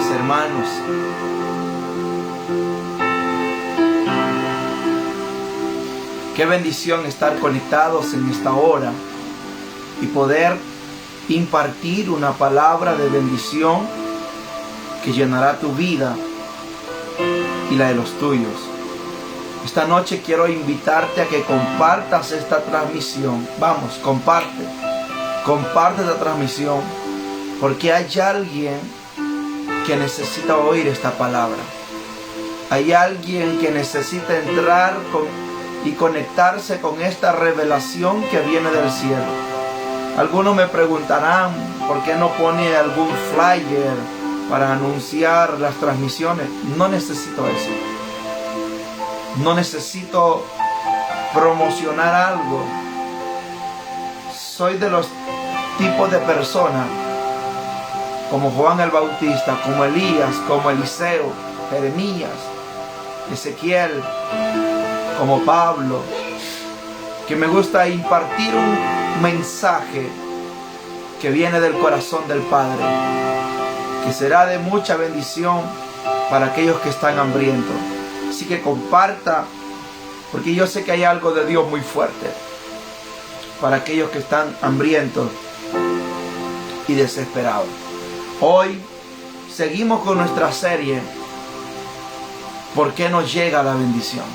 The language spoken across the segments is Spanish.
hermanos. Qué bendición estar conectados en esta hora y poder impartir una palabra de bendición que llenará tu vida y la de los tuyos. Esta noche quiero invitarte a que compartas esta transmisión. Vamos, comparte esta transmisión, porque hay alguien que necesita oír esta palabra. Hay alguien que necesita entrar y conectarse con esta revelación que viene del cielo. Algunos me preguntarán por qué no pone algún flyer para anunciar las transmisiones. No necesito eso. No necesito promocionar algo. Soy de los tipos de personas como Juan el Bautista, como Elías, como Eliseo, Jeremías, Ezequiel, como Pablo, que me gusta impartir un mensaje que viene del corazón del Padre, que será de mucha bendición para aquellos que están hambrientos. Así que comparta, porque yo sé que hay algo de Dios muy fuerte para aquellos que están hambrientos y desesperados. Hoy seguimos con nuestra serie ¿Por qué nos llega la bendición?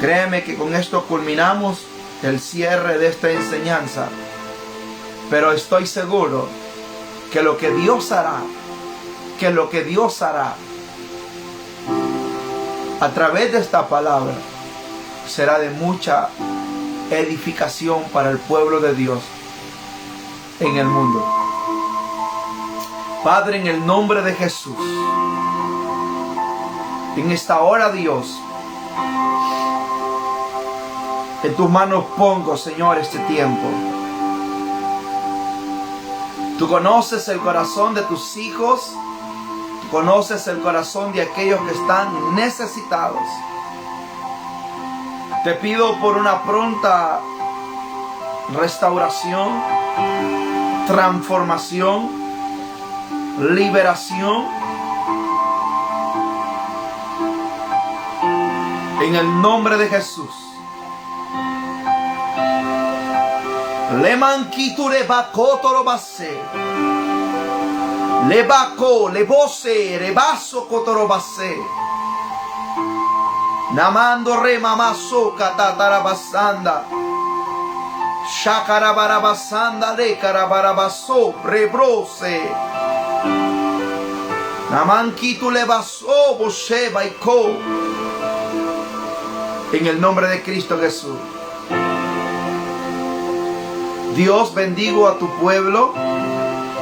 Créeme que con esto culminamos el cierre de esta enseñanza, pero estoy seguro que lo que Dios hará a través de esta palabra será de mucha edificación para el pueblo de Dios en el mundo. Padre, en el nombre de Jesús, en esta hora, Dios, en tus manos pongo, Señor, este tiempo. Tú conoces el corazón de tus hijos. Tú conoces el corazón de aquellos que están necesitados. Te pido por una pronta restauración, transformación, liberación. En el nombre de Jesús. Le manquito le bacó torobase. Le bacó, le bose, rebaso cotorobase. Namando re mamaso catatarabasanda. Shakarabarabasanda le carabarabaso rebrose. Namanquito le baso boshe baiko. En el nombre de Cristo Jesús. Dios, bendigo a tu pueblo.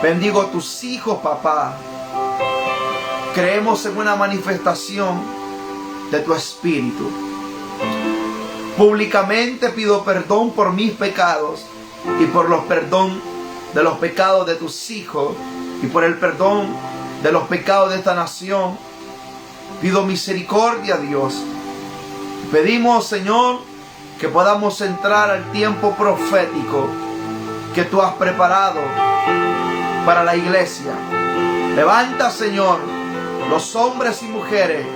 Bendigo a tus hijos, papá. Creemos en una manifestación de tu espíritu. Públicamente pido perdón por mis pecados y por los perdón de los pecados de tus hijos y por el perdón de los pecados de esta nación. Pido misericordia, Dios. Pedimos, Señor, que podamos entrar al tiempo profético que tú has preparado para la iglesia. Levanta, Señor, los hombres y mujeres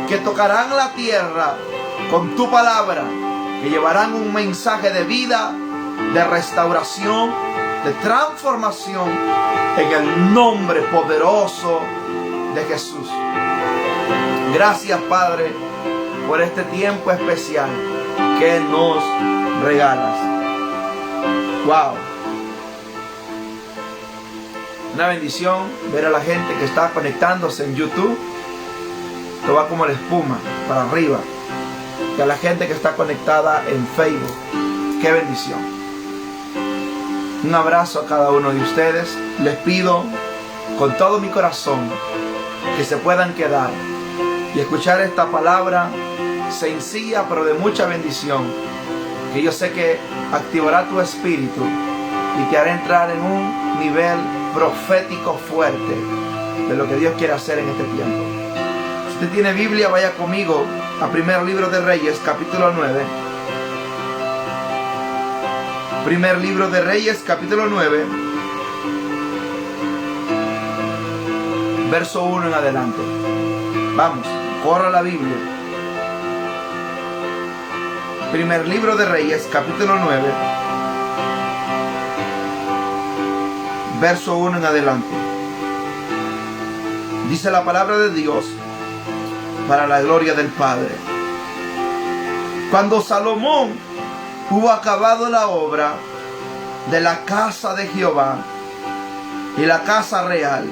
que tocarán la tierra con tu palabra, que llevarán un mensaje de vida, de restauración, de transformación, en el nombre poderoso de Jesús. Gracias, Padre, por este tiempo especial que nos regalas. Wow. Una bendición ver a la gente que está conectándose en YouTube. Esto va como la espuma para arriba. Y a la gente que está conectada en Facebook. Qué bendición. Un abrazo a cada uno de ustedes. Les pido con todo mi corazón que se puedan quedar y escuchar esta palabra sencilla pero de mucha bendición, que yo sé que activará tu espíritu y te hará entrar en un nivel profético fuerte de lo que Dios quiere hacer en este tiempo. Si usted tiene Biblia, vaya conmigo a Primer Libro de Reyes, capítulo 9. Primer Libro de Reyes, capítulo 9. verso 1 en adelante. Vamos, corra la Biblia. Primer libro de Reyes, capítulo 9, verso 1 en adelante. Dice la palabra de Dios para la gloria del Padre. Cuando Salomón hubo acabado la obra de la casa de Jehová y la casa real,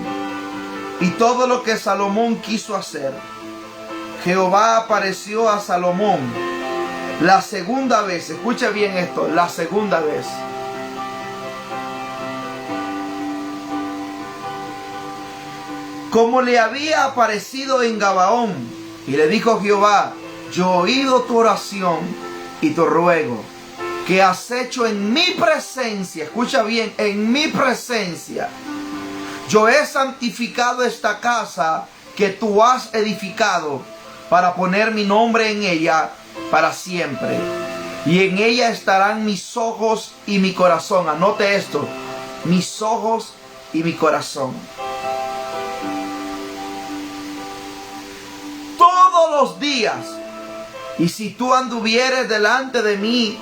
y todo lo que Salomón quiso hacer, Jehová apareció a Salomón la segunda vez. Escuche bien esto, la segunda vez. Como le había aparecido en Gabaón, y le dijo Jehová: yo he oído tu oración y tu ruego que has hecho en mi presencia. Escucha bien, en mi presencia. Yo he santificado esta casa que tú has edificado para poner mi nombre en ella para siempre. Y en ella estarán mis ojos y mi corazón. Anote esto: mis ojos y mi corazón. Todos los días. Y si tú anduvieres delante de mí,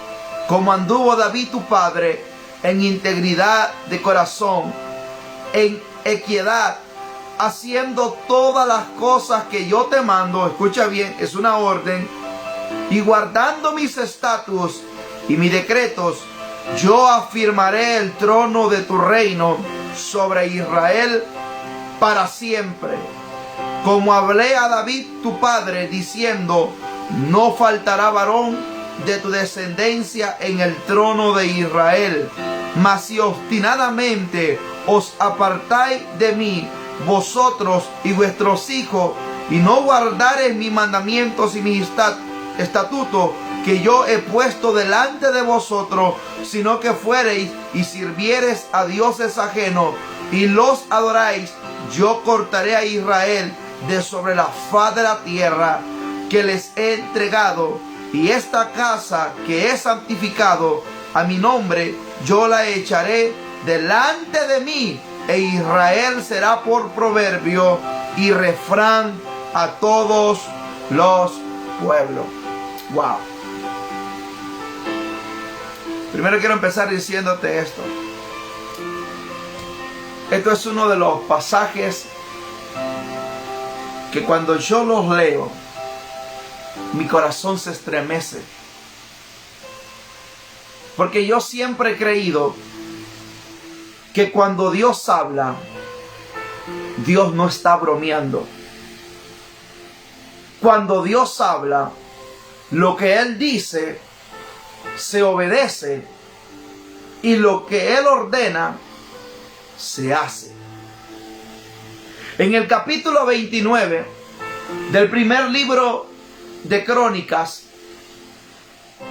como anduvo David tu padre, en integridad de corazón, en equidad, haciendo todas las cosas que yo te mando, escucha bien, es una orden, y guardando mis estatutos y mis decretos, yo afirmaré el trono de tu reino sobre Israel para siempre. Como hablé a David tu padre, diciendo: no faltará varón de tu descendencia en el trono de Israel. Mas si obstinadamente os apartáis de mí, vosotros y vuestros hijos, y no guardareis mis mandamientos y mis estatutos que yo he puesto delante de vosotros, sino que fuereis y sirviereis a dioses ajenos y los adoráis, yo cortaré a Israel de sobre la faz de la tierra que les he entregado, y esta casa que he santificado a mi nombre, yo la echaré delante de mí, e Israel será por proverbio y refrán a todos los pueblos. Wow. Primero quiero empezar diciéndote esto. Esto es uno de los pasajes que cuando yo los leo, mi corazón se estremece. Porque yo siempre he creído que cuando Dios habla, Dios no está bromeando. Cuando Dios habla, lo que Él dice se obedece, y lo que Él ordena se hace. En el capítulo 29 del primer libro de Crónicas,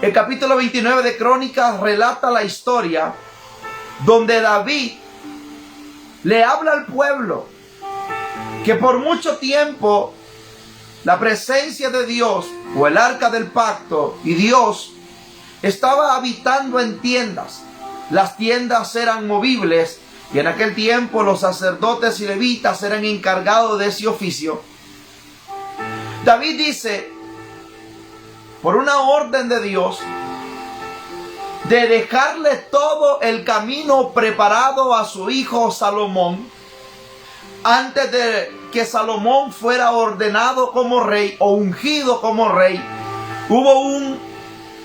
el capítulo 29 de Crónicas relata la historia donde David le habla al pueblo que por mucho tiempo la presencia de Dios, o el arca del pacto, y Dios estaba habitando en tiendas. Las tiendas eran movibles, y en aquel tiempo los sacerdotes y levitas eran encargados de ese oficio. David dice, por una orden de Dios, de dejarle todo el camino preparado a su hijo Salomón, antes de que Salomón fuera ordenado como rey o ungido como rey. Hubo un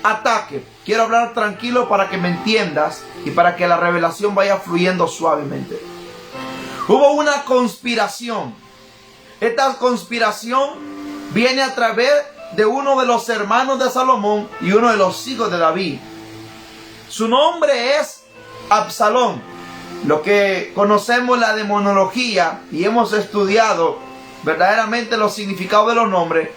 ataque. Quiero hablar tranquilo para que me entiendas y para que la revelación vaya fluyendo suavemente. Hubo una conspiración. Esta conspiración viene a través de uno de los hermanos de Salomón y uno de los hijos de David. Su nombre es Absalón. Lo que conocemos la demonología y hemos estudiado verdaderamente los significados de los nombres,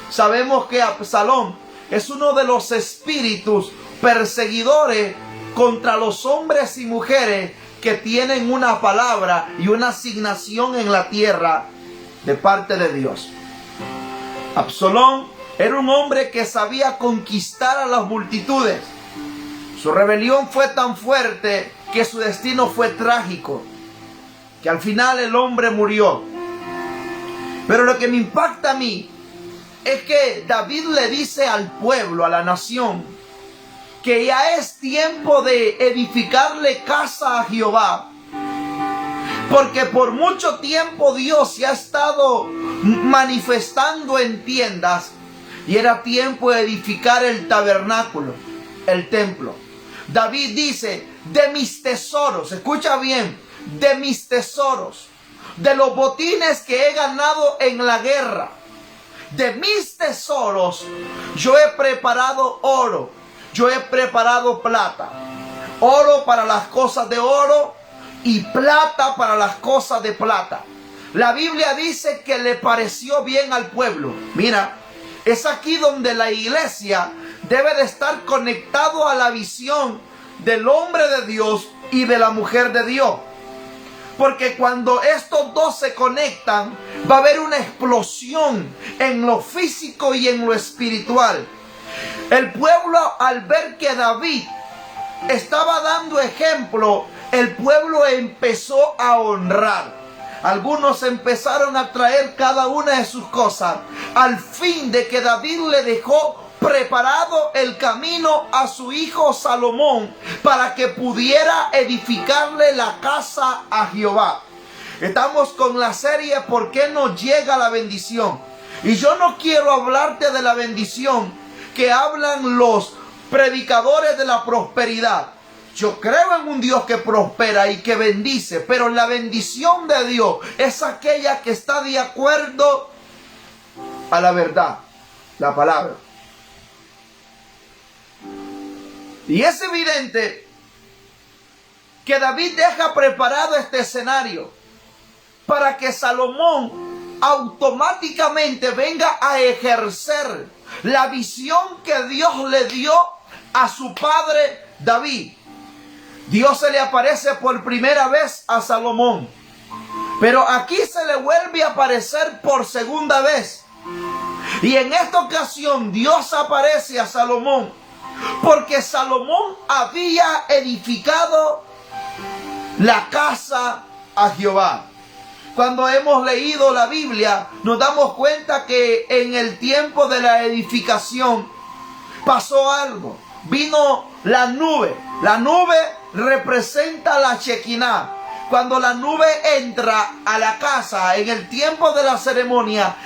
sabemos que Absalón es uno de los espíritus perseguidores contra los hombres y mujeres que tienen una palabra y una asignación en la tierra de parte de Dios. Absalón era un hombre que sabía conquistar a las multitudes. Su rebelión fue tan fuerte que su destino fue trágico, que al final el hombre murió. Pero lo que me impacta a mí es que David le dice al pueblo, a la nación, que ya es tiempo de edificarle casa a Jehová. Porque por mucho tiempo Dios se ha estado manifestando en tiendas y era tiempo de edificar el tabernáculo, el templo. David dice, de mis tesoros, escucha bien, de mis tesoros, de los botines que he ganado en la guerra, de mis tesoros, yo he preparado oro, yo he preparado plata, oro para las cosas de oro y plata para las cosas de plata. La Biblia dice que le pareció bien al pueblo. Mira, es aquí donde la iglesia debe de estar conectado a la visión del hombre de Dios y de la mujer de Dios. Porque cuando estos dos se conectan, va a haber una explosión en lo físico y en lo espiritual. El pueblo, al ver que David estaba dando ejemplo, el pueblo empezó a honrar. Algunos empezaron a traer cada una de sus cosas, al fin de que David le dejó preparado el camino a su hijo Salomón para que pudiera edificarle la casa a Jehová. Estamos con la serie ¿Por qué nos llega la bendición? Y yo no quiero hablarte de la bendición que hablan los predicadores de la prosperidad. Yo creo en un Dios que prospera y que bendice, pero la bendición de Dios es aquella que está de acuerdo a la verdad, la palabra. Y es evidente que David deja preparado este escenario para que Salomón automáticamente venga a ejercer la visión que Dios le dio a su padre David. Dios se le aparece por primera vez a Salomón, pero aquí se le vuelve a aparecer por segunda vez. Y en esta ocasión Dios aparece a Salomón porque Salomón había edificado la casa a Jehová. Cuando hemos leído la Biblia, nos damos cuenta que en el tiempo de la edificación pasó algo. Vino la nube. La nube representa la Shekinah. Cuando la nube entra a la casa en el tiempo de la ceremonia,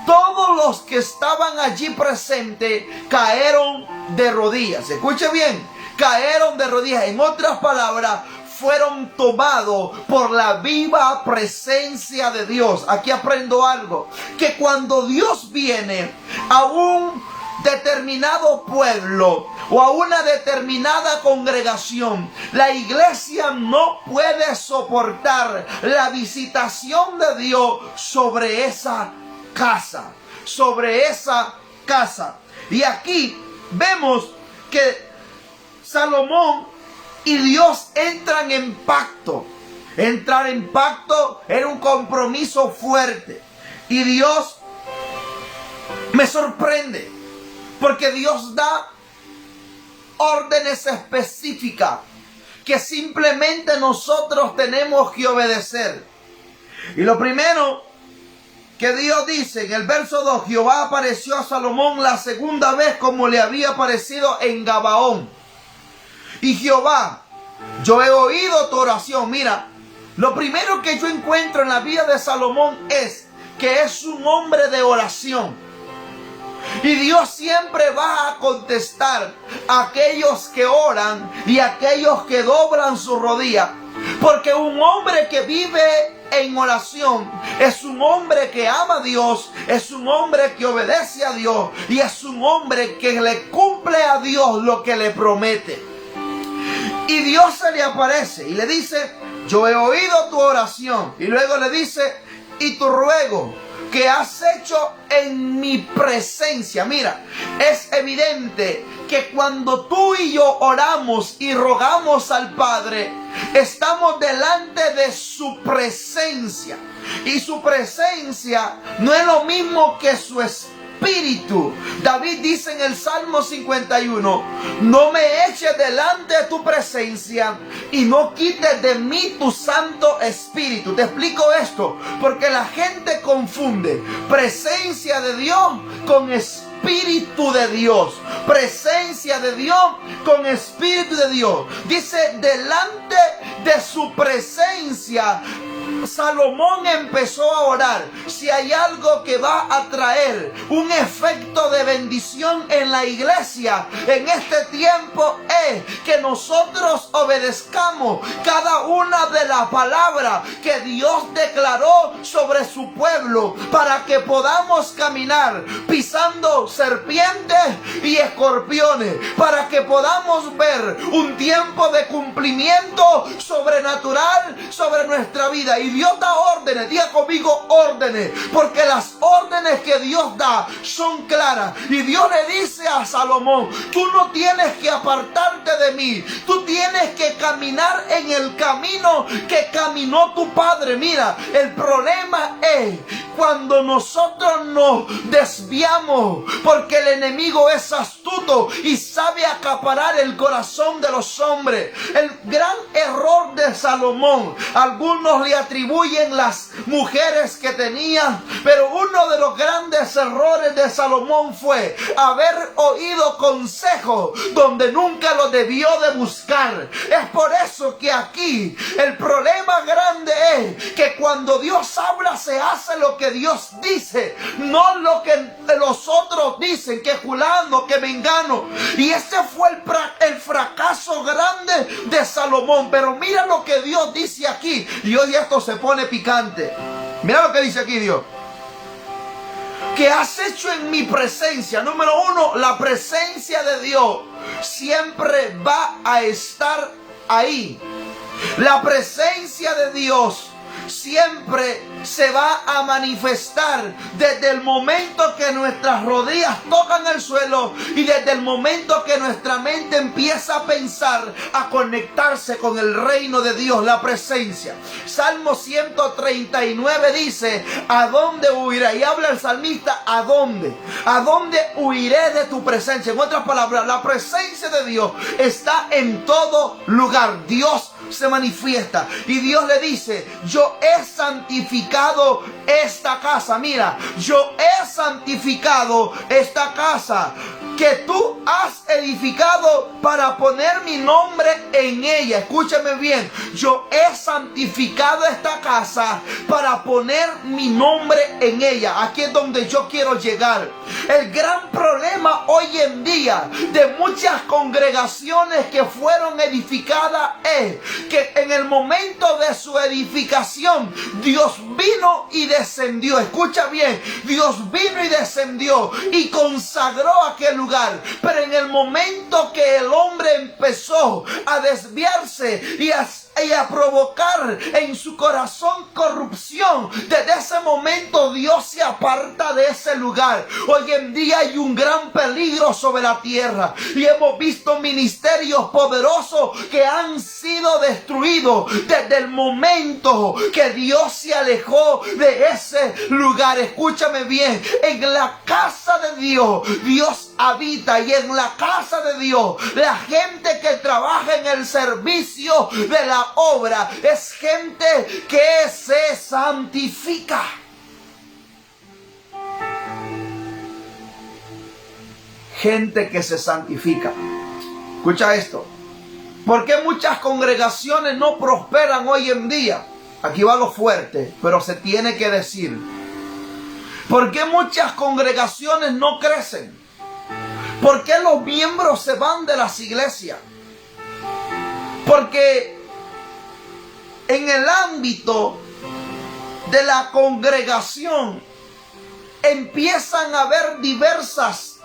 todos los que estaban allí presentes caeron de rodillas. Escuche bien, caeron de rodillas. En otras palabras, fueron tomados por la viva presencia de Dios. Aquí aprendo algo, que cuando Dios viene a un determinado pueblo o a una determinada congregación, la iglesia no puede soportar la visitación de Dios sobre esa casa, sobre esa casa. Y aquí vemos que Salomón y Dios entran en pacto. Entrar en pacto era un compromiso fuerte. Y Dios me sorprende, porque Dios da órdenes específicas que simplemente nosotros tenemos que obedecer. Y lo primero que Dios dice en el verso 2, Jehová apareció a Salomón la segunda vez como le había aparecido en Gabaón. Y Jehová, yo he oído tu oración. Mira, lo primero que yo encuentro en la vida de Salomón es que es un hombre de oración. Y Dios siempre va a contestar a aquellos que oran y a aquellos que doblan su rodilla. Porque un hombre que vive en oración es un hombre que ama a Dios, es un hombre que obedece a Dios y es un hombre que le cumple a Dios lo que le promete. Y Dios se le aparece y le dice, yo he oído tu oración. Y luego le dice, y tu ruego que has hecho en mi presencia. Mira, es evidente que cuando tú y yo oramos y rogamos al Padre, estamos delante de su presencia. Y su presencia no es lo mismo que su espíritu. espíritu. David dice en el Salmo 51, no me eches delante de tu presencia y no quites de mí tu Santo Espíritu. Te explico esto, porque la gente confunde presencia de Dios con Espíritu de Dios. Presencia de Dios con Espíritu de Dios. Dice, delante de su presencia, Salomón empezó a orar. Si hay algo que va a traer un efecto de bendición en la iglesia en este tiempo, es que nosotros obedezcamos cada una de las palabras que Dios declaró sobre su pueblo, para que podamos caminar pisando serpientes y escorpiones, para que podamos ver un tiempo de cumplimiento sobrenatural sobre nuestra vida. Y Dios da órdenes, diga conmigo órdenes, porque las órdenes que Dios da son claras. Y Dios le dice a Salomón, tú no tienes que apartarte de mí, tú tienes que caminar en el camino que caminó tu padre. Mira, el problema es cuando nosotros nos desviamos, porque el enemigo es astuto y sabe acaparar el corazón de los hombres. El gran error de Salomón, algunos le atribuyen las mujeres que tenía, pero uno de los grandes errores de Salomón fue haber oído consejos donde nunca lo debió de buscar. Es por eso que aquí el problema grande es que cuando Dios habla se hace lo que Dios dice, no lo que los otros dicen, que fulano, que mengano. Y ese fue el fracaso grande de Salomón. Pero mira lo que Dios dice aquí, y hoy esto se pone picante. Mira lo que dice aquí Dios: que has hecho en mi presencia. Número uno, la presencia de Dios siempre va a estar ahí. La presencia de Dios siempre se va a manifestar desde el momento que nuestras rodillas tocan el suelo y desde el momento que nuestra mente empieza a pensar, a conectarse con el reino de Dios. La presencia. Salmo 139 dice, ¿a dónde huiré? Y habla el salmista, ¿a dónde? ¿A dónde huiré de tu presencia? En otras palabras, la presencia de Dios está en todo lugar. Dios se manifiesta y Dios le dice, yo he santificado esta casa. Mira, yo he santificado esta casa que tú has edificado para poner mi nombre en ella. Escúchame bien, yo he santificado esta casa para poner mi nombre en ella. Aquí es donde yo quiero llegar. El gran problema hoy en día de muchas congregaciones que fueron edificadas es que en el momento de su edificación Dios vino y descendió. Escucha bien, Dios vino y descendió y consagró aquel lugar. Pero en el momento que el hombre empezó a desviarse y a provocar en su corazón corrupción, desde ese momento Dios se aparta de ese lugar. Hoy en día hay un gran peligro sobre la tierra y hemos visto ministerios poderosos que han sido destruidos desde el momento que Dios se alejó de ese lugar. Escúchame bien, en la casa de Dios, Dios habita, y en la casa de Dios, la gente que trabaja en el servicio de la obra es gente que se santifica. Gente que se santifica. Escucha esto. ¿Por qué muchas congregaciones no prosperan hoy en día? Aquí va lo fuerte, pero se tiene que decir. ¿Por qué muchas congregaciones no crecen? ¿Por qué los miembros se van de las iglesias? Porque en el ámbito de la congregación empiezan a haber diversas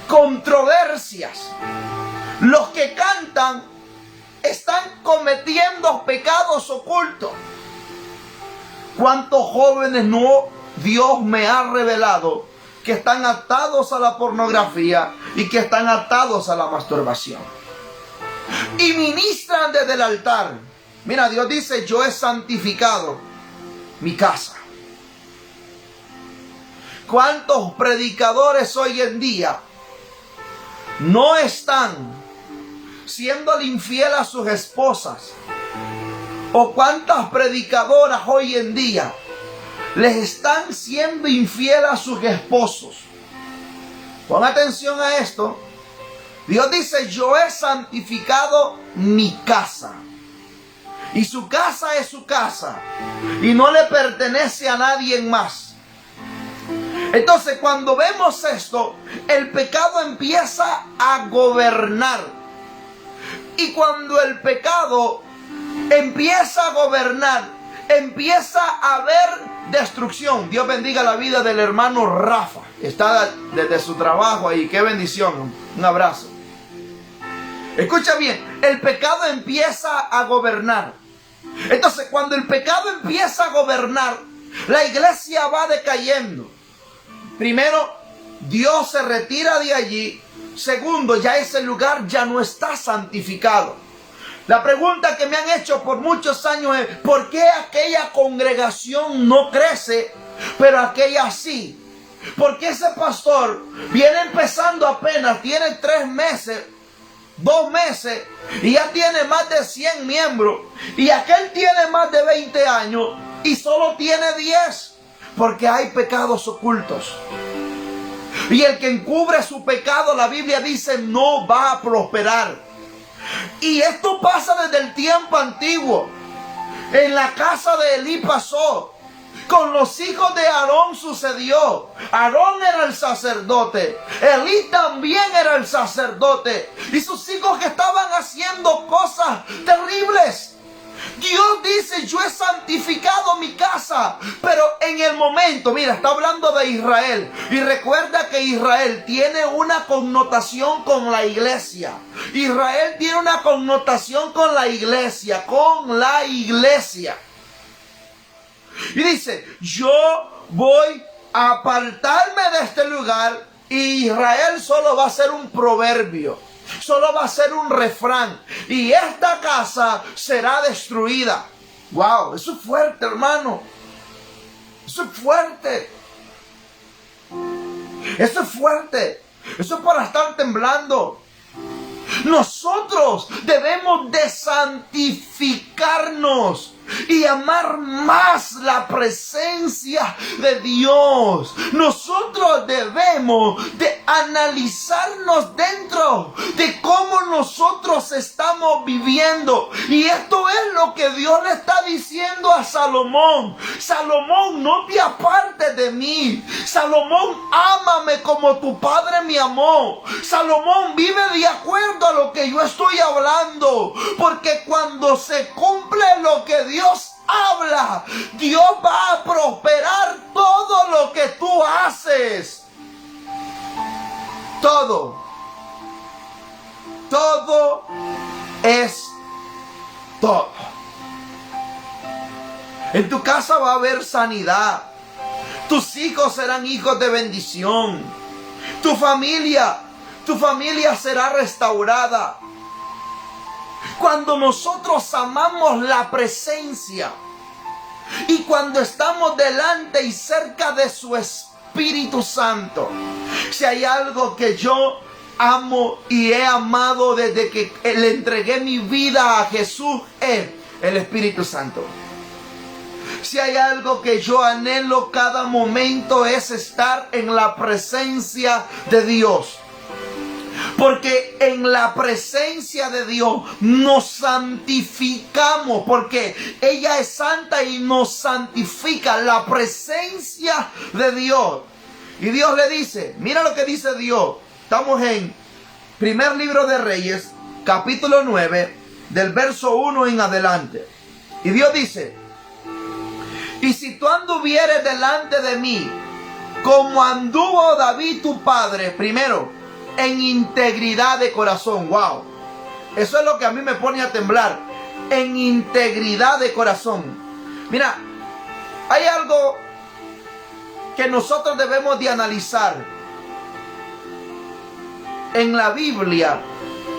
controversias. Los que cantan están cometiendo pecados ocultos. ¿Cuántos jóvenes Dios me ha revelado que están atados a la pornografía y que están atados a la masturbación? Y ministran desde el altar. Mira, Dios dice, yo he santificado mi casa. ¿Cuántos predicadores hoy en día no están siendo infiel a sus esposas? ¿O cuántas predicadoras hoy en día les están siendo infiel a sus esposos? Pon atención a esto. Dios dice: yo he santificado mi casa. Y su casa es su casa. Y no le pertenece a nadie más. Entonces, cuando vemos esto, el pecado empieza a gobernar. Y cuando el pecado empieza a gobernar, empieza a haber destrucción. Dios bendiga la vida del hermano Rafa. Está desde su trabajo ahí. Qué bendición. Un abrazo. Escucha bien, el pecado empieza a gobernar. Entonces, cuando el pecado empieza a gobernar, la iglesia va decayendo. Primero, Dios se retira de allí. Segundo, ya ese lugar ya no está santificado. La pregunta que me han hecho por muchos años es: ¿por qué aquella congregación no crece, pero aquella sí? Porque ese pastor viene empezando apenas, tiene 3 meses, 2 meses, y ya tiene más de 100 miembros, y aquel tiene más de 20 años y solo tiene 10, porque hay pecados ocultos. Y el que encubre su pecado, la Biblia dice, no va a prosperar. Y esto pasa desde el tiempo antiguo. En la casa de Elí pasó. Con los hijos de Aarón sucedió. Aarón era el sacerdote. Elí también era el sacerdote. Y sus hijos que estaban haciendo cosas terribles. Dios dice: yo he santificado mi casa. Pero en el momento, mira, está hablando de Israel. Y recuerda que Israel tiene una connotación con la iglesia. Israel tiene una connotación con la iglesia. Con la iglesia. Y dice: yo voy a apartarme de este lugar. Y Israel solo va a ser un proverbio. Solo va a ser un refrán. Y esta casa será destruida. Wow, eso es fuerte, hermano. Eso es fuerte. Eso es fuerte. Eso es para estar temblando. Nosotros debemos de santificarnos y amar más la presencia de Dios. Nosotros debemos de analizarnos dentro de cómo nosotros estamos viviendo. Y esto es lo que Dios le está diciendo a Salomón. Salomón, no te apartes de mí. Salomón, ámame como tu padre me amó. Salomón, vive de acuerdo a lo que yo estoy hablando. Porque cuando se cumple lo que Dios habla, Dios va a prosperar todo lo que tú haces. Todo es todo. En tu casa va a haber sanidad. Tus hijos serán hijos de bendición. Tu familia será restaurada. Cuando nosotros amamos la presencia y cuando estamos delante y cerca de su Espíritu Santo, si hay algo que yo amo y he amado desde que le entregué mi vida a Jesús, es el Espíritu Santo. Si hay algo que yo anhelo cada momento, es estar en la presencia de Dios. Porque en la presencia de Dios nos santificamos. Porque ella es santa y nos santifica. La presencia de Dios. Y Dios le dice, mira lo que dice Dios. Estamos en primer libro de Reyes, capítulo 9, del verso 1 en adelante. Y Dios dice: y si tú anduvieres delante de mí, como anduvo David tu padre, primero, en integridad de corazón. Wow, eso es lo que a mí me pone a temblar. En integridad de corazón. Mira, hay algo que nosotros debemos de analizar. En la Biblia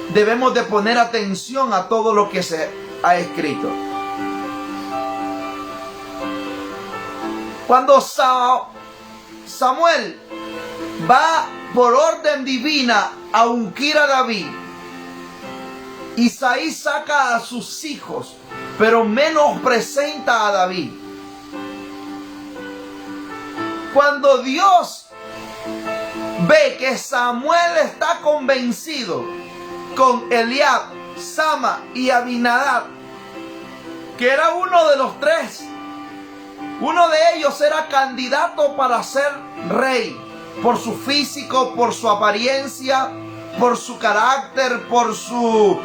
debemos de poner atención a todo lo que se ha escrito. Cuando Samuel va por orden divina a ungir a David. Isaí saca a sus hijos, pero menos presenta a David. Cuando Dios ve que Samuel está convencido con Eliab, Sama y Abinadab, que era uno de los tres, uno de ellos era candidato para ser rey, por su físico, por su apariencia, por su carácter, por su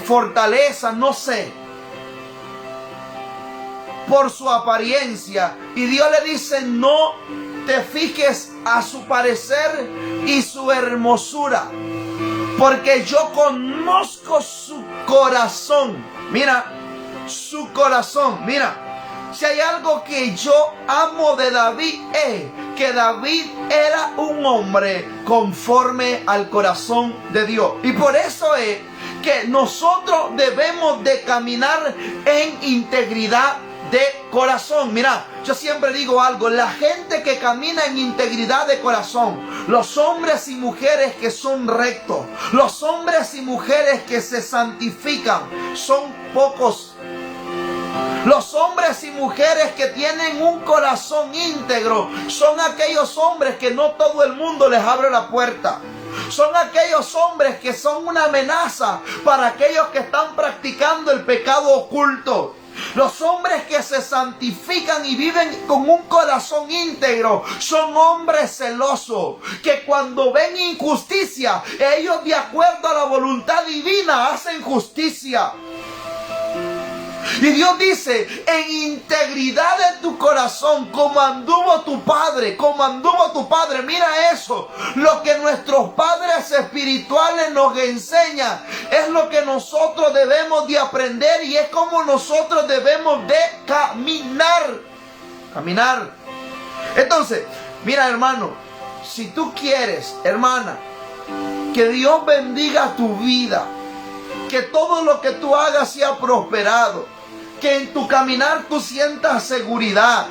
fortaleza, no sé, por su apariencia. Y Dios le dice: no te fijes a su parecer y su hermosura, porque yo conozco su corazón. Mira, su corazón. Mira, si hay algo que yo amo de David, es que David era un hombre conforme al corazón de Dios. Y por eso es que nosotros debemos de caminar en integridad de corazón. Mira, yo siempre digo algo: la gente que camina en integridad de corazón, los hombres y mujeres que son rectos, los hombres y mujeres que se santifican, son pocos. Los hombres y mujeres que tienen un corazón íntegro son aquellos hombres que no todo el mundo les abre la puerta. Son aquellos hombres que son una amenaza para aquellos que están practicando el pecado oculto. Los hombres que se santifican y viven con un corazón íntegro son hombres celosos, que cuando ven injusticia, ellos, de acuerdo a la voluntad divina, hacen justicia. Y Dios dice: en integridad de tu corazón, como anduvo tu padre, mira eso, lo que nuestros padres espirituales nos enseñan, es lo que nosotros debemos de aprender, y es como nosotros debemos de caminar. Entonces, mira, hermano, si tú quieres, hermana, que Dios bendiga tu vida, que todo lo que tú hagas sea prosperado, que en tu caminar tú sientas seguridad,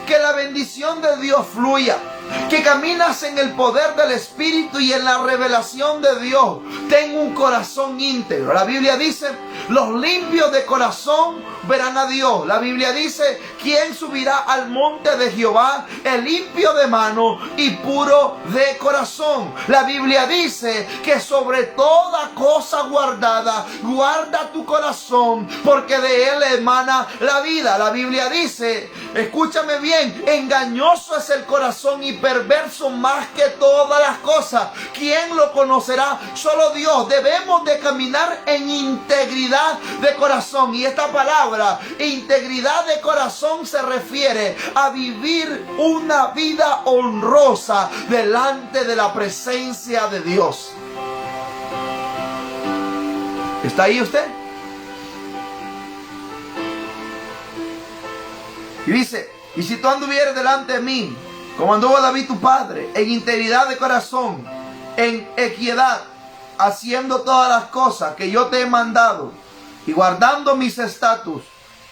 que la bendición de Dios fluya, que caminas en el poder del Espíritu y en la revelación de Dios, ten un corazón íntegro. La Biblia dice: los limpios de corazón verán a Dios. La Biblia dice: ¿quién subirá al monte de Jehová? El limpio de mano y puro de corazón. La Biblia dice que sobre toda cosa guardada, guarda tu corazón, porque de él emana la vida. La Biblia dice, escúchame bien, engañoso es el corazón y perverso más que todas las cosas. ¿Quién lo conocerá? Solo Dios. Debemos de caminar en integridad de corazón. Y esta palabra, integridad de corazón, se refiere a vivir una vida honrosa delante de la presencia de Dios. ¿Está ahí usted? Y dice: y si tú anduvieres delante de mí, como anduvo David tu padre, en integridad de corazón, en equidad, haciendo todas las cosas que yo te he mandado, y guardando mis estatutos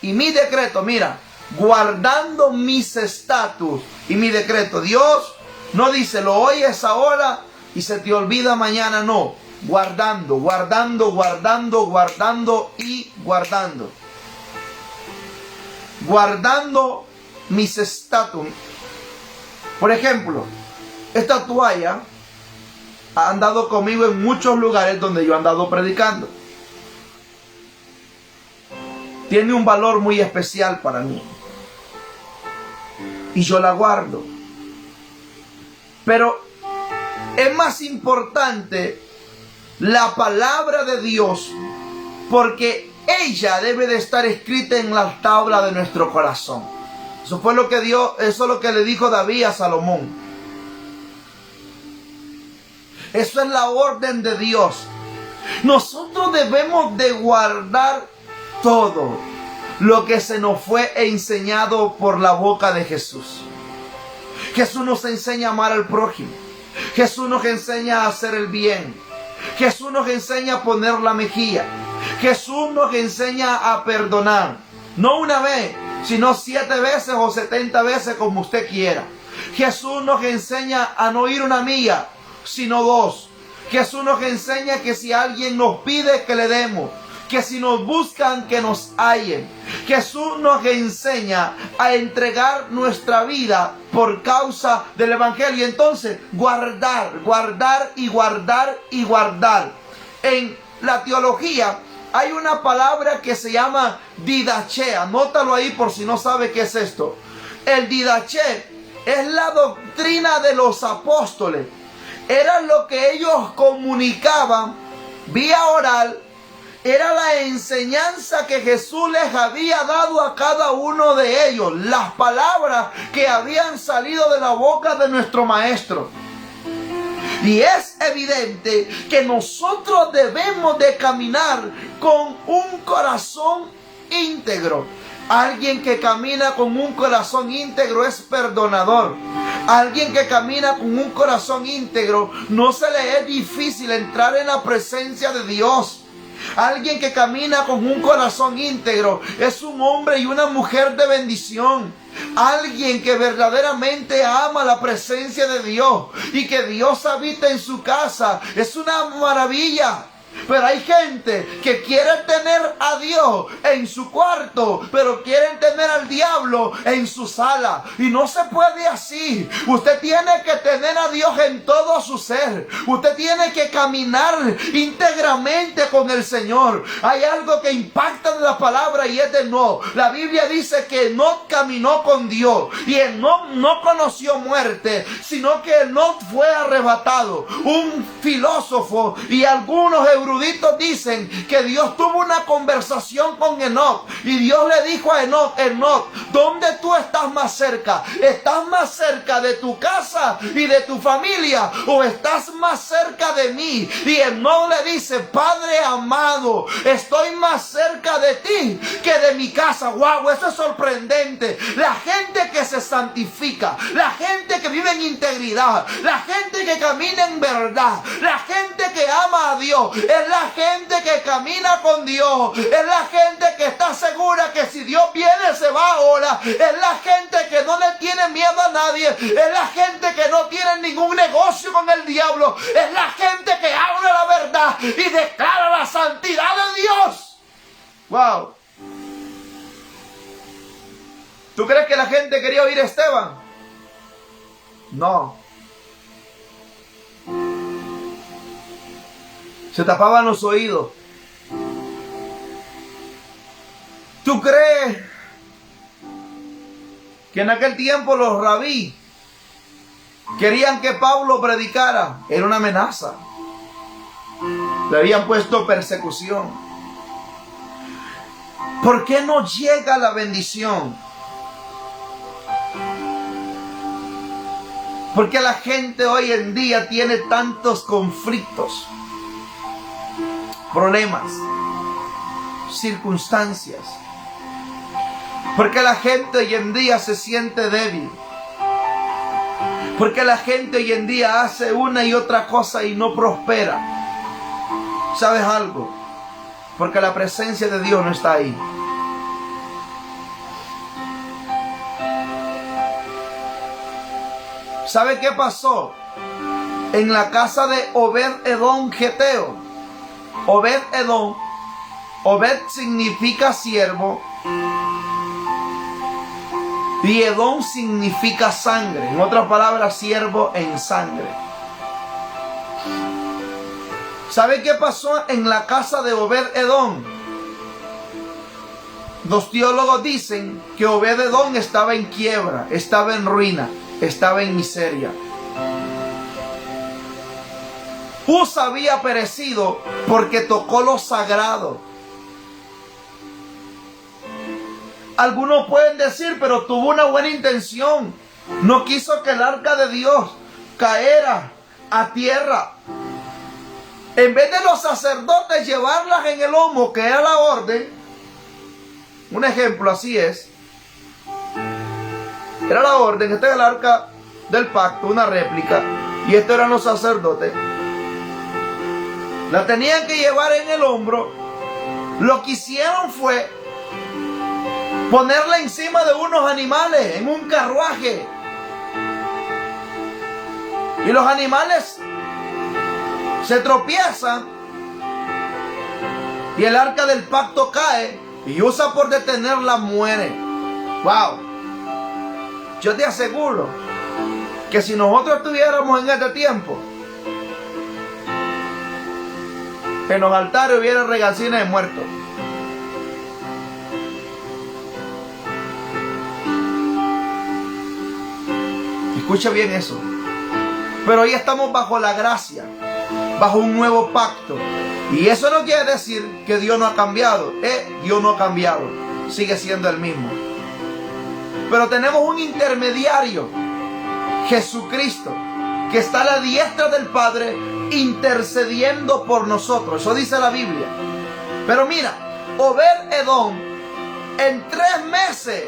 y mi decreto. Mira, guardando mis estatutos y mi decreto. Dios no dice: lo oyes ahora y se te olvida mañana. No, guardando y guardando. Guardando mis estatutos. Por ejemplo, esta toalla ha andado conmigo en muchos lugares donde yo he andado predicando. Tiene un valor muy especial para mí, y yo la guardo. Pero es más importante la palabra de Dios, porque ella debe de estar escrita en la tabla de nuestro corazón. Eso fue lo que Dios, eso es lo que le dijo David a Salomón. Eso es la orden de Dios. Nosotros debemos de guardar todo lo que se nos fue enseñado por la boca de Jesús. Jesús nos enseña a amar al prójimo. Jesús nos enseña a hacer el bien. Jesús nos enseña a poner la mejilla. Jesús nos enseña a perdonar. No una vez, sino 7 veces o 70 veces, como usted quiera. Jesús nos enseña a no ir 1 milla, sino 2. Jesús nos enseña que si alguien nos pide, que le demos. Que si nos buscan, que nos hallen. Jesús nos enseña a entregar nuestra vida por causa del Evangelio. Entonces, guardar, guardar y guardar y guardar. En la teología hay una palabra que se llama didache. Anótalo ahí por si no sabe qué es esto. El didache es la doctrina de los apóstoles. Era lo que ellos comunicaban vía oral. Era la enseñanza que Jesús les había dado a cada uno de ellos. Las palabras que habían salido de la boca de nuestro Maestro. Y es evidente que nosotros debemos de caminar con un corazón íntegro. Alguien que camina con un corazón íntegro es perdonador. Alguien que camina con un corazón íntegro no se le es difícil entrar en la presencia de Dios. Alguien que camina con un corazón íntegro es un hombre y una mujer de bendición. Alguien que verdaderamente ama la presencia de Dios y que Dios habita en su casa es una maravilla. Pero hay gente que quiere tener a Dios en su cuarto, pero quieren tener al diablo en su sala. Y no se puede así. Usted tiene que tener a Dios en todo su ser. Usted tiene que caminar íntegramente con el Señor. Hay algo que impacta en la palabra y es de Enoc. La Biblia dice que Enoc caminó con Dios y Enoc no conoció muerte, sino que Enoc fue arrebatado. Un filósofo y algunos eruditos dicen que Dios tuvo una conversación con Enoc y Dios le dijo a Enoc: Enoc, ¿dónde tú estás más cerca? ¿Estás más cerca de tu casa y de tu familia o estás más cerca de mí? Y Enoc le dice: Padre amado, estoy más cerca de ti que de mi casa. ¡Wow! Eso es sorprendente. La gente que se santifica, la gente que vive en integridad, la gente que camina en verdad, la gente que ama a Dios, es la gente que camina con Dios, es la gente que está segura que si Dios viene se va ahora, es la gente que no le tiene miedo a nadie, es la gente que no tiene ningún negocio con el diablo, es la gente que habla la verdad y declara la santidad de Dios. ¡Wow! ¿Tú crees que la gente quería oír a Esteban? No. Se tapaban los oídos. ¿Tú crees que en aquel tiempo los rabí querían que Pablo predicara? Era una amenaza. Le habían puesto persecución. ¿Por qué no llega la bendición? Porque la gente hoy en día tiene tantos conflictos, problemas, circunstancias. Porque la gente hoy en día se siente débil. Porque la gente hoy en día hace una y otra cosa y no prospera. ¿Sabes algo? Porque la presencia de Dios no está ahí. ¿Sabe qué pasó en la casa de Obed-Edom Geteo? Obed-Edom, Obed significa siervo y Edom significa sangre. En otras palabras, siervo en sangre. ¿Sabe qué pasó en la casa de Obed-Edom? Los teólogos dicen que Obed-Edom estaba en quiebra, estaba en ruina, estaba en miseria. Usa había perecido porque tocó lo sagrado. Algunos pueden decir, pero tuvo una buena intención. No quiso que el arca de Dios caera a tierra. En vez de los sacerdotes llevarlas en el lomo, que era la orden. Un ejemplo, así es. Era la orden. Este es el arca del pacto, una réplica. Y estos eran los sacerdotes. La tenían que llevar en el hombro. Lo que hicieron fue ponerla encima de unos animales, en un carruaje. Y los animales se tropiezan y el arca del pacto cae y Usa por detenerla muere. Wow. Yo te aseguro que si nosotros estuviéramos en este tiempo, en los altares hubiera regalcines de muertos. Escucha bien eso. Pero hoy estamos bajo la gracia, bajo un nuevo pacto. Y eso no quiere decir que Dios no ha cambiado. Dios no ha cambiado. Sigue siendo el mismo. Pero tenemos un intermediario, Jesucristo, que está a la diestra del Padre intercediendo por nosotros. Eso dice la Biblia. Pero mira, Obed-Edom, en 3 meses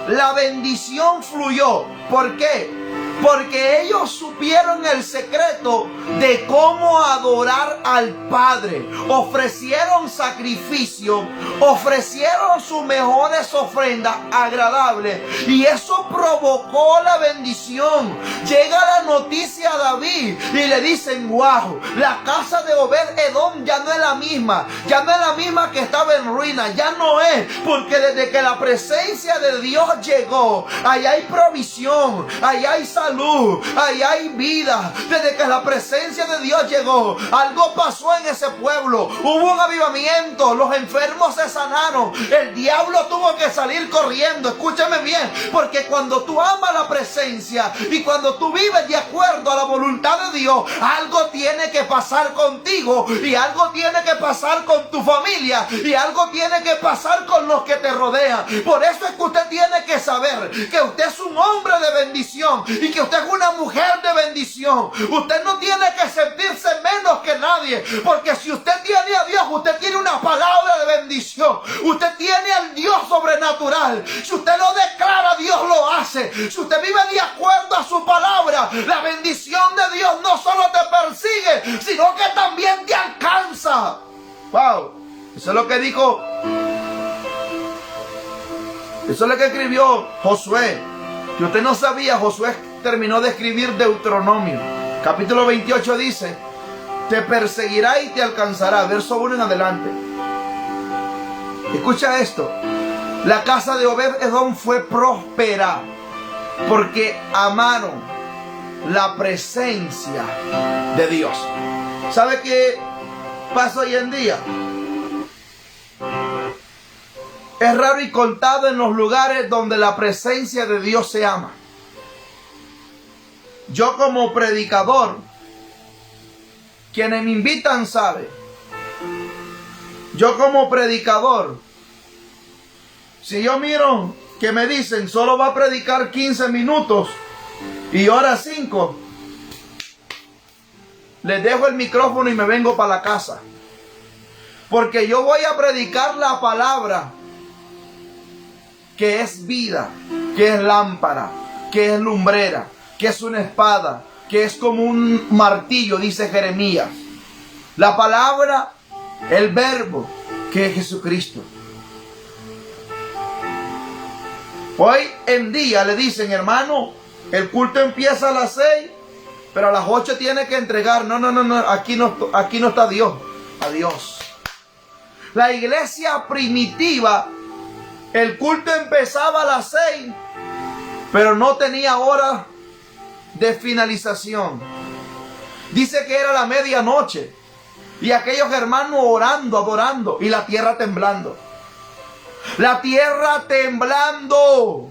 la bendición fluyó. ¿Por qué? Porque ellos supieron el secreto de cómo adorar al Padre. Ofrecieron sacrificio, ofrecieron sus mejores ofrendas agradables. Y eso provocó la bendición. Llega la noticia a David y le dicen, wow, la casa de Obed-Edom ya no es la misma. Ya no es la misma que estaba en ruina. Ya no es. Porque desde que la presencia de Dios llegó, ahí hay provisión, ahí hay salud, ahí hay vida. Desde que la presencia de Dios llegó, algo pasó en ese pueblo. Hubo un avivamiento, los enfermos se sanaron, el diablo tuvo que salir corriendo. Escúchame bien, porque cuando tú amas la presencia y cuando tú vives de acuerdo a la voluntad de Dios, algo tiene que pasar contigo y algo tiene que pasar con tu familia y algo tiene que pasar con los que te rodean. Por eso es que usted tiene que saber que usted es un hombre de bendición y que usted es una mujer de bendición. Usted no tiene que sentirse menos que nadie, porque si usted tiene a Dios, usted tiene una palabra de bendición. Usted tiene al Dios sobrenatural. Si usted lo declara, Dios lo hace. Si usted vive de acuerdo a su palabra, la bendición de Dios no solo te persigue, sino que también te alcanza. Wow, eso es lo que dijo, eso es lo que escribió Josué. Si usted no sabía, Josué terminó de escribir Deuteronomio. Capítulo 28 dice, te perseguirá y te alcanzará. Verso 1 en adelante. Escucha esto. La casa de Obed-Edom fue próspera porque amaron la presencia de Dios. ¿Sabe qué pasa hoy en día? Es raro y contado en los lugares donde la presencia de Dios se ama. Yo como predicador, quienes me invitan saben, yo como predicador, si yo miro que me dicen solo va a predicar 15 minutos y hora 5, les dejo el micrófono y me vengo para la casa. Porque yo voy a predicar la palabra que es vida, que es lámpara, que es lumbrera, que es una espada, que es como un martillo, dice Jeremías. La palabra, el verbo, que es Jesucristo. Hoy en día le dicen, hermano, el culto empieza a las 6, pero a las 8 tiene que entregar. No, aquí no está Dios. Adiós. La iglesia primitiva, el culto empezaba a las 6, pero no tenía hora de finalización. Dice que era la medianoche y aquellos hermanos orando, adorando y la tierra temblando. La tierra temblando.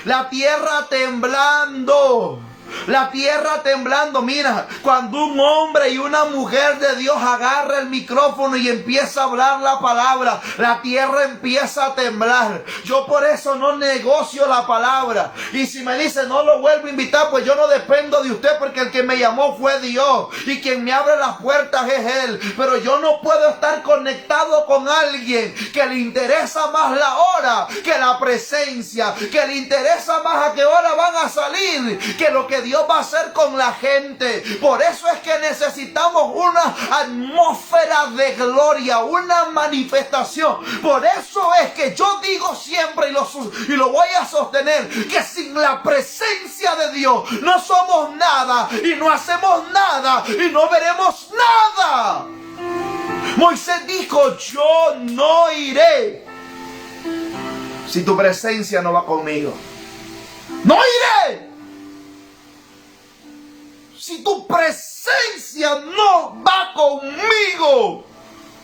La tierra temblando. La tierra temblando. Mira, cuando un hombre y una mujer de Dios agarra el micrófono y empieza a hablar la palabra, la tierra empieza a temblar. Yo por eso no negocio la palabra. Y si me dice no lo vuelvo a invitar, pues yo no dependo de usted, porque el que me llamó fue Dios y quien me abre las puertas es Él. Pero yo no puedo estar conectado con alguien que le interesa más la hora que la presencia, que le interesa más a qué hora van a salir que lo que que Dios va a hacer con la gente. Por eso es que necesitamos una atmósfera de gloria, una manifestación. Por eso es que yo digo siempre y lo voy a sostener, que sin la presencia de Dios no somos nada y no hacemos nada y no veremos nada. Moisés dijo, yo no iré si tu presencia no va conmigo. No iré si tu presencia no va conmigo.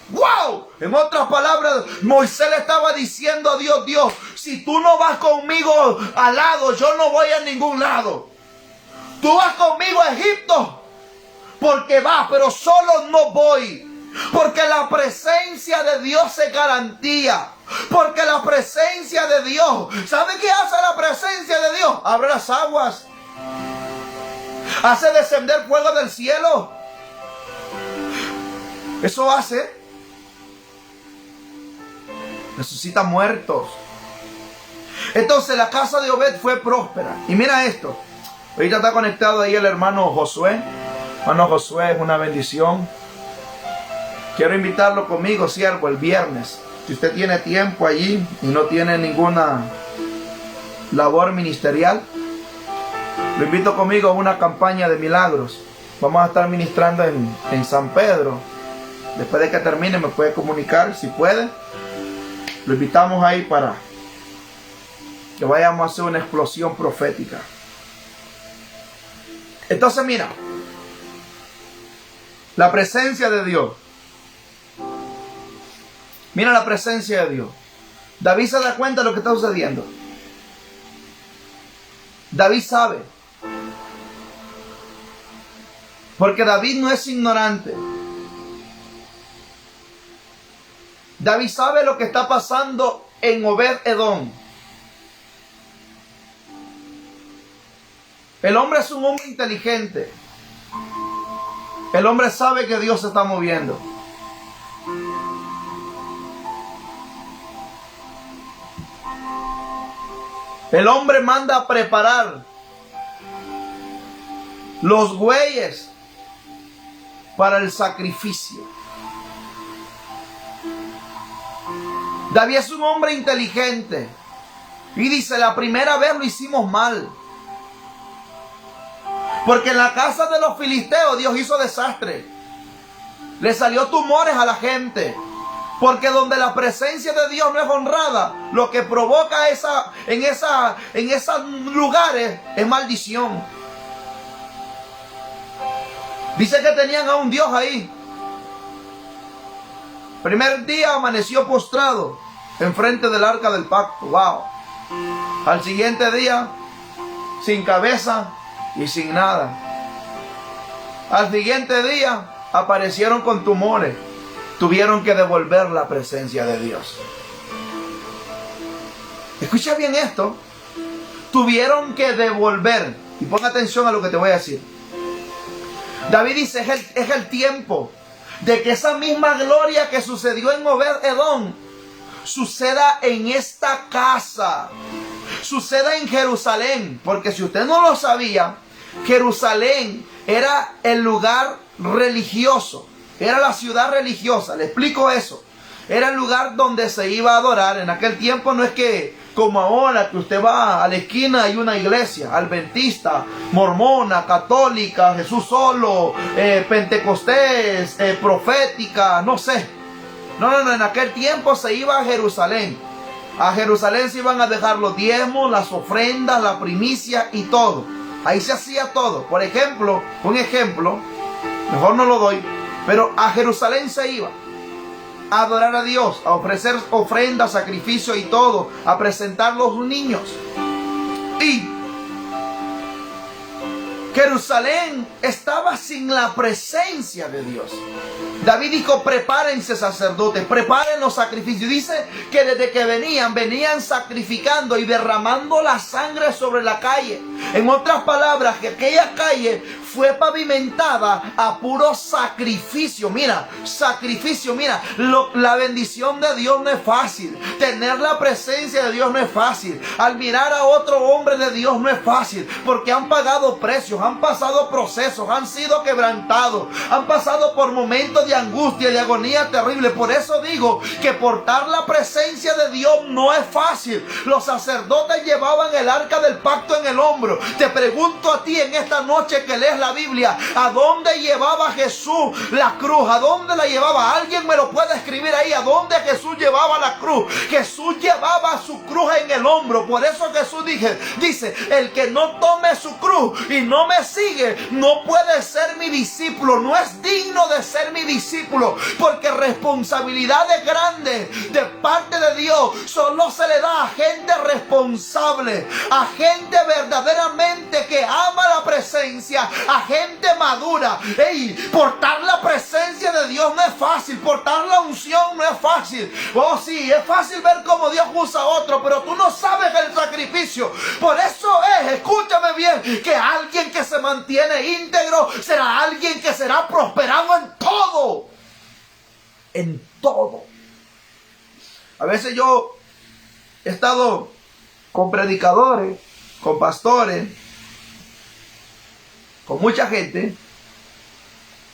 ¡Wow! En otras palabras, Moisés le estaba diciendo a Dios, Dios, si tú no vas conmigo al lado, yo no voy a ningún lado. Tú vas conmigo a Egipto, porque vas, pero solo no voy. Porque la presencia de Dios se garantía. Porque la presencia de Dios, ¿sabe qué hace la presencia de Dios? Abre las aguas. Hace descender fuego del cielo. Eso hace. Resucita muertos. Entonces la casa de Obed fue próspera. Y mira esto. Ahorita está conectado ahí el hermano Josué. Hermano Josué, es una bendición. Quiero invitarlo conmigo, siervo, el viernes. Si usted tiene tiempo allí y no tiene ninguna labor ministerial, lo invito conmigo a una campaña de milagros. Vamos a estar ministrando en San Pedro. Después de que termine me puede comunicar si puede. Lo invitamos ahí para que vayamos a hacer una explosión profética. Entonces mira, la presencia de Dios. Mira la presencia de Dios. David se da cuenta de lo que está sucediendo. David sabe. Porque David no es ignorante. David sabe lo que está pasando en Obed-Edom. El hombre es un hombre inteligente. El hombre sabe que Dios se está moviendo. El hombre manda a preparar los bueyes para el sacrificio. David es un hombre inteligente. Y dice, la primera vez lo hicimos mal. Porque en la casa de los filisteos Dios hizo desastre. Le salió tumores a la gente. Porque donde la presencia de Dios no es honrada, lo que provoca en esos lugares es maldición. Dice que tenían a un Dios ahí. Primer día amaneció postrado enfrente del arca del pacto. Wow. Al siguiente día, sin cabeza y sin nada. Al siguiente día, aparecieron con tumores. Tuvieron que devolver la presencia de Dios. Escucha bien esto. Tuvieron que devolver. Y pon atención a lo que te voy a decir. David dice, es el tiempo de que esa misma gloria que sucedió en Obed-Edom suceda en esta casa. Suceda en Jerusalén. Porque si usted no lo sabía, Jerusalén era el lugar religioso. Era la ciudad religiosa. Le explico eso. Era el lugar donde se iba a adorar. En aquel tiempo no es que como ahora que usted va a la esquina hay una iglesia adventista, mormona, católica, Jesús solo, pentecostés, profética, no sé. No, en aquel tiempo se iba a Jerusalén. A Jerusalén se iban a dejar los diezmos, las ofrendas, la primicia y todo. Ahí se hacía todo. Por ejemplo, un ejemplo, mejor no lo doy, pero a Jerusalén se iba a adorar a Dios, a ofrecer ofrendas, sacrificios y todo, a presentar los niños. Y Jerusalén estaba sin la presencia de Dios. David dijo, prepárense sacerdotes, preparen los sacrificios. Dice que desde que venían sacrificando y derramando la sangre sobre la calle. En otras palabras, que aquella calle fue pavimentada a puro sacrificio. Mira, sacrificio, mira, la bendición de Dios no es fácil. Tener la presencia de Dios no es fácil. Al mirar a otro hombre de Dios no es fácil, porque han pagado precios, han pasado procesos, han sido quebrantados, han pasado por momentos de angustia, de agonía terrible. Por eso digo que portar la presencia de Dios no es fácil. Los sacerdotes llevaban el arca del pacto en el hombro. Te pregunto a ti en esta noche que lees la Biblia, ¿a dónde llevaba Jesús la cruz? ¿A dónde la llevaba? Alguien me lo puede escribir ahí. ¿A dónde Jesús llevaba la cruz? Jesús llevaba su cruz en el hombro. Por eso Jesús dice, el que no tome su cruz y no me sigue, no puede ser mi discípulo, no es digno de ser mi discípulo, porque responsabilidades grandes de parte de Dios solo se le da a gente responsable, a gente verdaderamente que ama la presencia, a gente madura. Portar la presencia de Dios no es fácil, portar la unción no es fácil. Oh sí, es fácil ver cómo Dios usa a otro, pero tú no sabes el sacrificio. Por eso escúchame bien, que alguien que se mantiene íntegro será alguien que será prosperado en todo. En todo. A veces yo he estado con predicadores, con pastores, con mucha gente,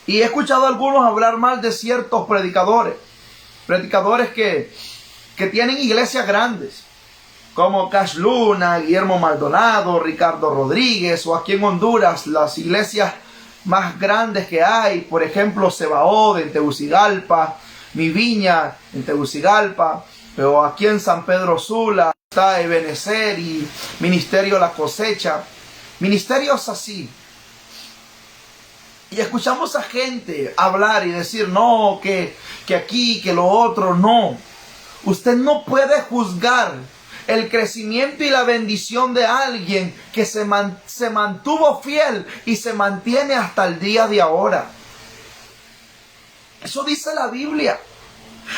y he escuchado a algunos hablar mal de ciertos predicadores que tienen iglesias grandes, como Cash Luna, Guillermo Maldonado, Ricardo Rodríguez, o aquí en Honduras, las iglesias más grandes que hay, por ejemplo, Sebaod en Tegucigalpa, Mi Viña en Tegucigalpa, o aquí en San Pedro Sula está Ebenezer y Ministerio La Cosecha, ministerios así. Y escuchamos a gente hablar y decir, no, que aquí, que lo otro, no. Usted no puede juzgar el crecimiento y la bendición de alguien que se mantuvo fiel y se mantiene hasta el día de ahora. Eso dice la Biblia.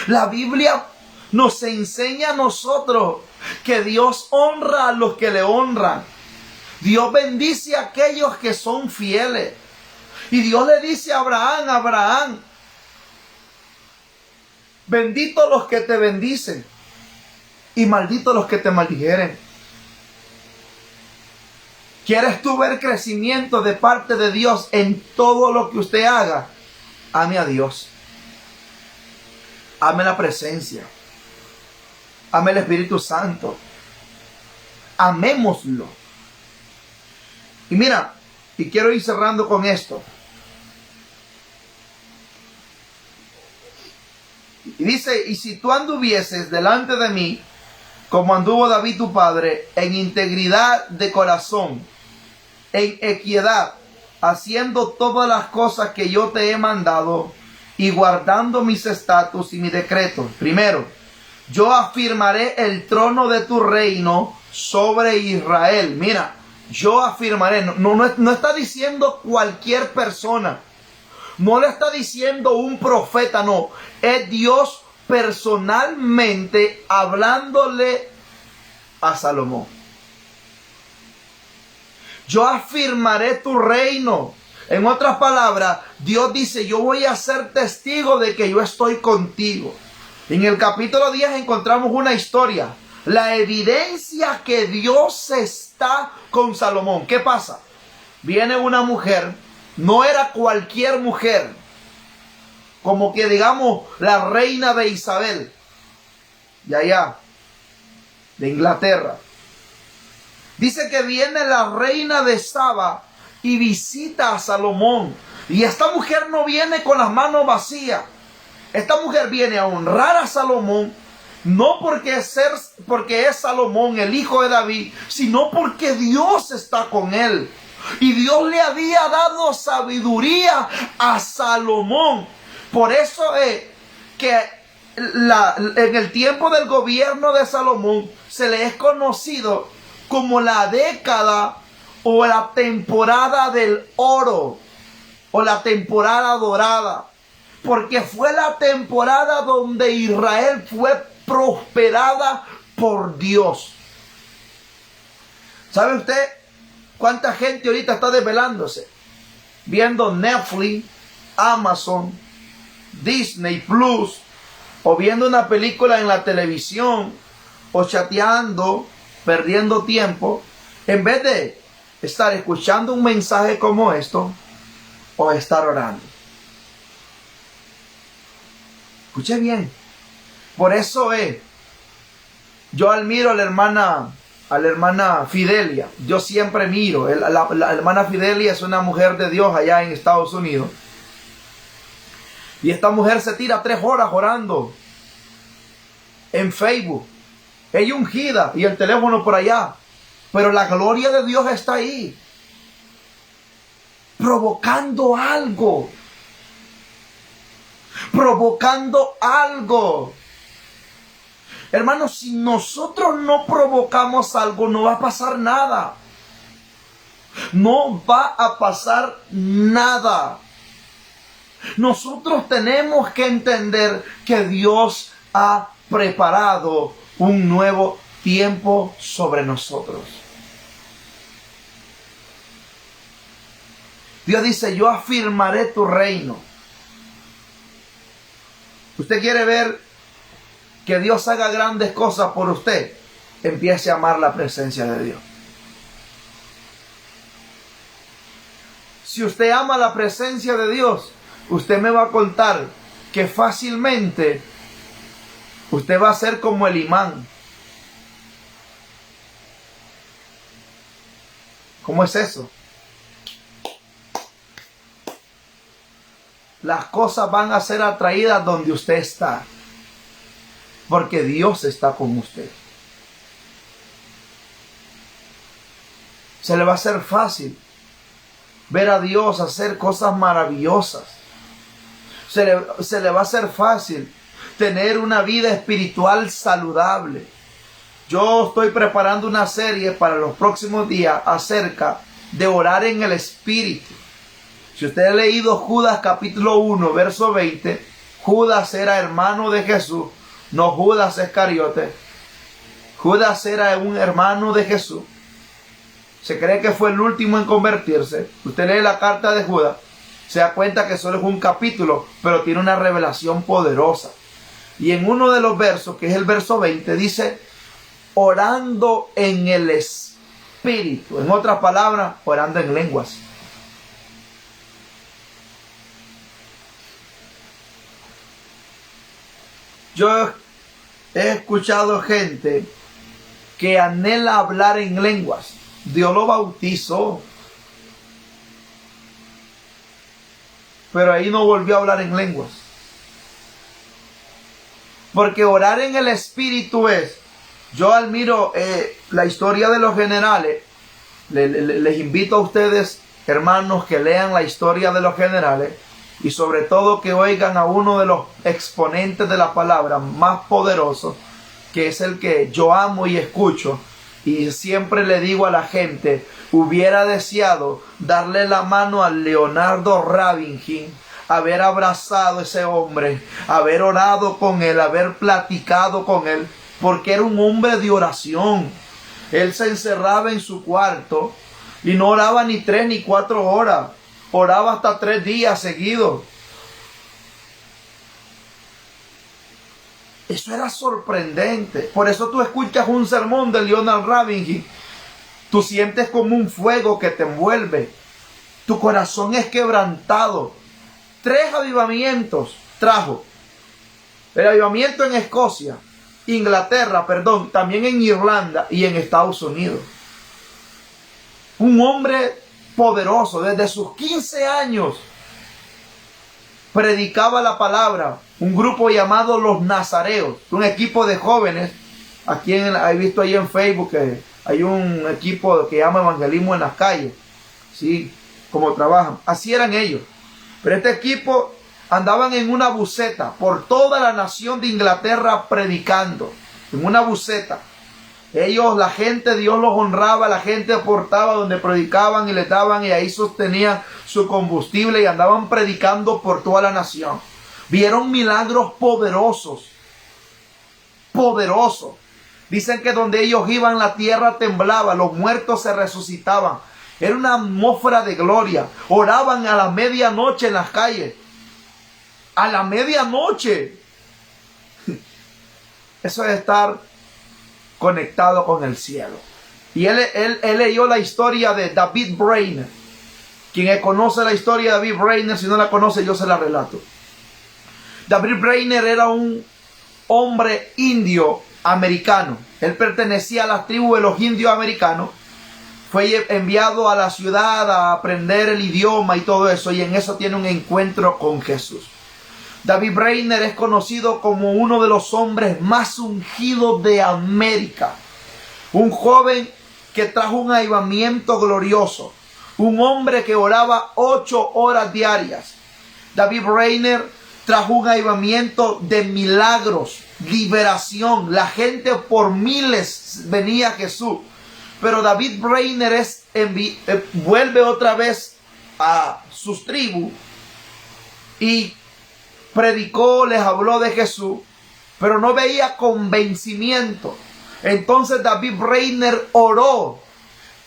La Biblia nos enseña a nosotros que Dios honra a los que le honran. Dios bendice a aquellos que son fieles. Y Dios le dice a Abraham, bendito los que te bendicen y maldito los que te maldijeren. ¿Quieres tú ver crecimiento de parte de Dios en todo lo que usted haga? Ame a Dios. Ame la presencia. Ame el Espíritu Santo. Amémoslo. Y mira, y quiero ir cerrando con esto. Y dice, y si tú anduvieses delante de mí, como anduvo David tu padre, en integridad de corazón, en equidad, haciendo todas las cosas que yo te he mandado, y guardando mis estatutos y mis decretos. Primero, yo afirmaré el trono de tu reino sobre Israel. Mira, yo afirmaré, no está diciendo cualquier persona. No le está diciendo un profeta, no. Es Dios personalmente hablándole a Salomón. Yo afirmaré tu reino. En otras palabras, Dios dice, yo voy a ser testigo de que yo estoy contigo. En el capítulo 10 encontramos una historia. La evidencia que Dios está con Salomón. ¿Qué pasa? Viene una mujer. No era cualquier mujer, como que digamos la reina de Isabel, de allá, de Inglaterra. Dice que viene la reina de Saba y visita a Salomón. Y esta mujer no viene con las manos vacías. Esta mujer viene a honrar a Salomón, no porque es Salomón, el hijo de David, sino porque Dios está con él. Y Dios le había dado sabiduría a Salomón. Por eso es que en el tiempo del gobierno de Salomón se le es conocido como la década o la temporada del oro o la temporada dorada. Porque fue la temporada donde Israel fue prosperada por Dios. ¿Sabe usted cuánta gente ahorita está desvelándose? viendo Netflix, Amazon, Disney Plus, o viendo una película en la televisión, o chateando, perdiendo tiempo, en vez de estar escuchando un mensaje como esto, o estar orando. Escuche bien. Por eso yo admiro a la hermana Fidelia. Yo siempre miro. La hermana Fidelia es una mujer de Dios allá en Estados Unidos. Y esta mujer se tira 3 horas orando en Facebook. Ella ungida y el teléfono por allá. Pero la gloria de Dios está ahí, provocando algo. Provocando algo. Hermanos, si nosotros no provocamos algo, no va a pasar nada. No va a pasar nada. Nosotros tenemos que entender que Dios ha preparado un nuevo tiempo sobre nosotros. Dios dice, yo afirmaré tu reino. ¿Usted quiere ver que Dios haga grandes cosas por usted? Empiece a amar la presencia de Dios. Si usted ama la presencia de Dios, usted me va a contar que fácilmente usted va a ser como el imán. ¿Cómo es eso? Las cosas van a ser atraídas donde usted está, porque Dios está con usted. Se le va a hacer fácil ver a Dios hacer cosas maravillosas. Se le va a hacer fácil tener una vida espiritual saludable. Yo estoy preparando una serie para los próximos días acerca de orar en el Espíritu. Si usted ha leído Judas capítulo 1, verso 20, Judas era hermano de Jesús, no Judas Iscariote. Judas era un hermano de Jesús. Se cree que fue el último en convertirse. Usted lee la carta de Judas, se da cuenta que solo es un capítulo, pero tiene una revelación poderosa. Y en uno de los versos, que es el verso 20, dice, orando en el Espíritu. En otras palabras, orando en lenguas. Yo he escuchado gente que anhela hablar en lenguas. Dios lo bautizó, pero ahí no volvió a hablar en lenguas. Porque orar en el Espíritu es, yo admiro la historia de los generales. Les invito a ustedes, hermanos, que lean la historia de los generales. Y sobre todo que oigan a uno de los exponentes de la palabra más poderosos, que es el que yo amo y escucho. Y siempre le digo a la gente, hubiera deseado darle la mano a Leonardo Ravenhill, haber abrazado a ese hombre, haber orado con él, haber platicado con él, porque era un hombre de oración. Él se encerraba en su cuarto y no oraba ni 3 ni 4 horas. Oraba hasta 3 días seguidos. Eso era sorprendente. Por eso tú escuchas un sermón de Leonard Ravenhill. Tú sientes como un fuego que te envuelve. Tu corazón es quebrantado. 3 avivamientos trajo. El avivamiento en Escocia, Inglaterra, también en Irlanda y en Estados Unidos. Un hombre poderoso, desde sus 15 años predicaba la palabra. Un grupo llamado Los Nazareos, un equipo de jóvenes. Aquí he visto ahí en Facebook que hay un equipo que llama Evangelismo en las Calles. Sí, como trabajan. Así eran ellos. Pero este equipo andaban en una buseta por toda la nación de Inglaterra predicando. En una buseta. Ellos, la gente, Dios los honraba, la gente aportaba donde predicaban y les daban, y ahí sostenían su combustible y andaban predicando por toda la nación. Vieron milagros poderosos. Poderosos. Dicen que donde ellos iban la tierra temblaba, los muertos se resucitaban. Era una atmósfera de gloria. Oraban a la medianoche en las calles. A la medianoche. Eso es estar conectado con el cielo. Y él leyó la historia de David Brainerd. Quien conoce la historia de David Brainerd, si no la conoce, yo se la relato. David Brainerd era un hombre indio americano. Él pertenecía a la tribu de los indios americanos. Fue enviado a la ciudad a aprender el idioma y todo eso. Y en eso tiene un encuentro con Jesús. David Brainerd es conocido como uno de los hombres más ungidos de América. Un joven que trajo un avivamiento glorioso. Un hombre que oraba 8 horas diarias. David Brainerd trajo un avivamiento de milagros, liberación. La gente por miles venía a Jesús. Pero David Brainerd vuelve otra vez a sus tribus y predicó, les habló de Jesús, pero no veía convencimiento. Entonces David Brainerd oró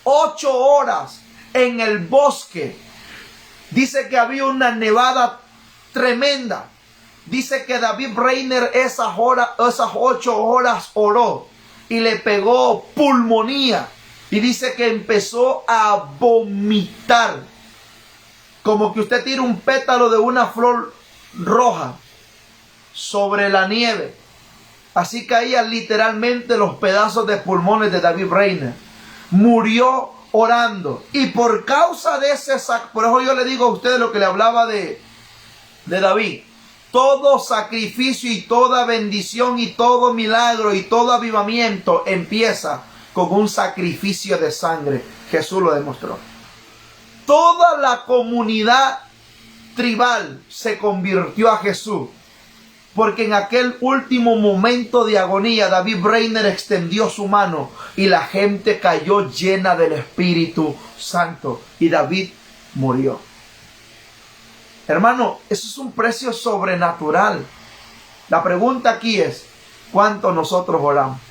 8 horas en el bosque. Dice que había una nevada tremenda. Dice que David Brainerd esas 8 horas oró y le pegó pulmonía. Y dice que empezó a vomitar. Como que usted tira un pétalo de una flor roja sobre la nieve. Así caían literalmente los pedazos de pulmones de David Brainerd. Murió orando. Y por causa de ese por eso yo le digo a ustedes lo que le hablaba de David. Todo sacrificio y toda bendición y todo milagro y todo avivamiento empieza con un sacrificio de sangre. Jesús lo demostró. Toda la comunidad tribal se convirtió a Jesús. Porque en aquel último momento de agonía, David Brainerd extendió su mano y la gente cayó llena del Espíritu Santo. Y David murió. Hermano, eso es un precio sobrenatural. La pregunta aquí es, ¿cuánto nosotros oramos?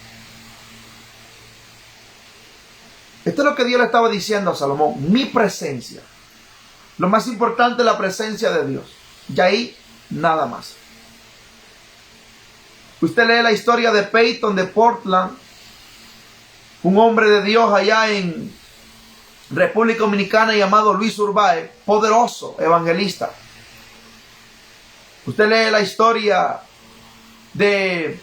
Esto es lo que Dios le estaba diciendo a Salomón. Mi presencia. Lo más importante es la presencia de Dios. Y ahí nada más. Usted lee la historia de Peyton de Portland. Un hombre de Dios allá en República Dominicana llamado Luis Urbáez. Poderoso evangelista. Usted lee la historia de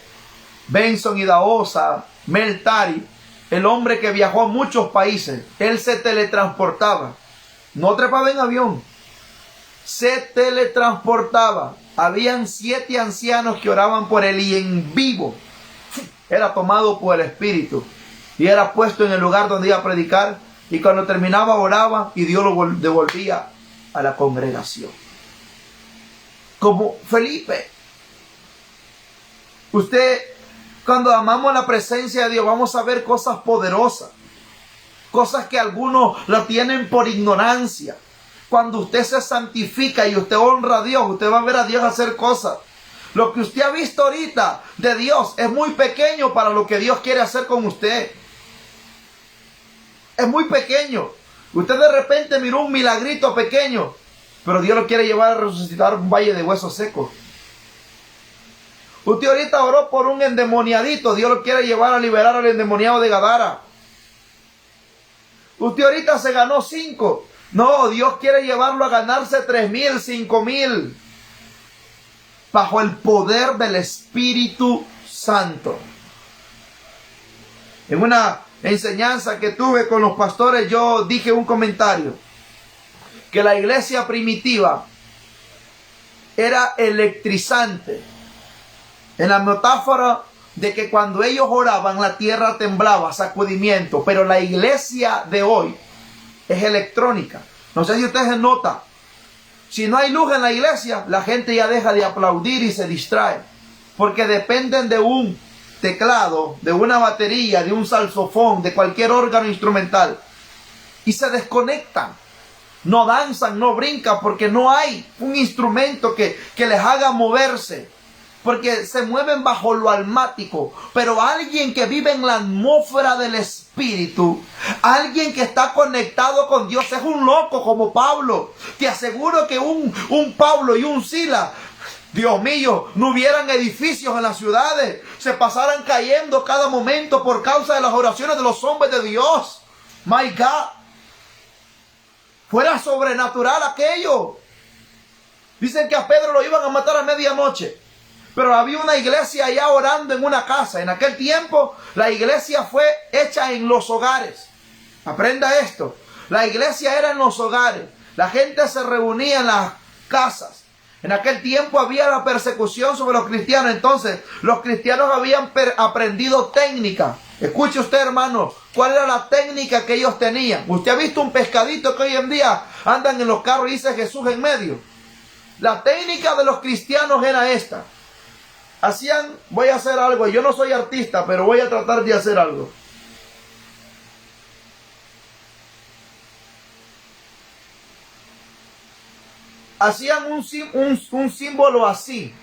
Benson Idahosa, Mel Tari. El hombre que viajó a muchos países. Él se teletransportaba. No trepaba en avión. Se teletransportaba. Habían 7 ancianos que oraban por él y en vivo era tomado por el Espíritu. Y era puesto en el lugar donde iba a predicar. Y cuando terminaba oraba y Dios lo devolvía a la congregación. Como Felipe. Usted... Cuando amamos la presencia de Dios, vamos a ver cosas poderosas. Cosas que algunos la tienen por ignorancia. Cuando usted se santifica y usted honra a Dios, usted va a ver a Dios hacer cosas. Lo que usted ha visto ahorita de Dios es muy pequeño para lo que Dios quiere hacer con usted. Es muy pequeño. Usted de repente miró un milagrito pequeño, pero Dios lo quiere llevar a resucitar un valle de huesos secos. Usted ahorita oró por un endemoniadito. Dios lo quiere llevar a liberar al endemoniado de Gadara. Usted ahorita se ganó 5. No, Dios quiere llevarlo a ganarse 3,000, 5,000. Bajo el poder del Espíritu Santo. En una enseñanza que tuve con los pastores, yo dije un comentario. Que la iglesia primitiva era electrizante. En la metáfora de que cuando ellos oraban la tierra temblaba, sacudimiento. Pero la iglesia de hoy es electrónica. No sé si ustedes notan. Si no hay luz en la iglesia, la gente ya deja de aplaudir y se distrae. Porque dependen de un teclado, de una batería, de un saxofón, de cualquier órgano instrumental. Y se desconectan. No danzan, no brincan, porque no hay un instrumento que les haga moverse. Porque se mueven bajo lo almático. Pero alguien que vive en la atmósfera del Espíritu, Alguien que está conectado con Dios es un loco como Pablo. Te aseguro que un Pablo y un Silas, Dios mío, no hubieran edificios en las ciudades, se pasaran cayendo cada momento por causa de las oraciones de los hombres de Dios. My God. Fuera sobrenatural aquello. Dicen que a Pedro lo iban a matar a medianoche, pero había una iglesia allá orando en una casa. En aquel tiempo la iglesia fue hecha en los hogares. Aprenda esto. La iglesia era en los hogares. La gente se reunía en las casas. En aquel tiempo había la persecución sobre los cristianos. Entonces los cristianos habían aprendido técnica. Escuche usted, hermano, ¿cuál era la técnica que ellos tenían? Usted ha visto un pescadito que hoy en día andan en los carros y dice Jesús en medio. La técnica de los cristianos era esta. Voy a hacer algo. Yo no soy artista, pero voy a tratar de hacer algo. Hacían un símbolo así.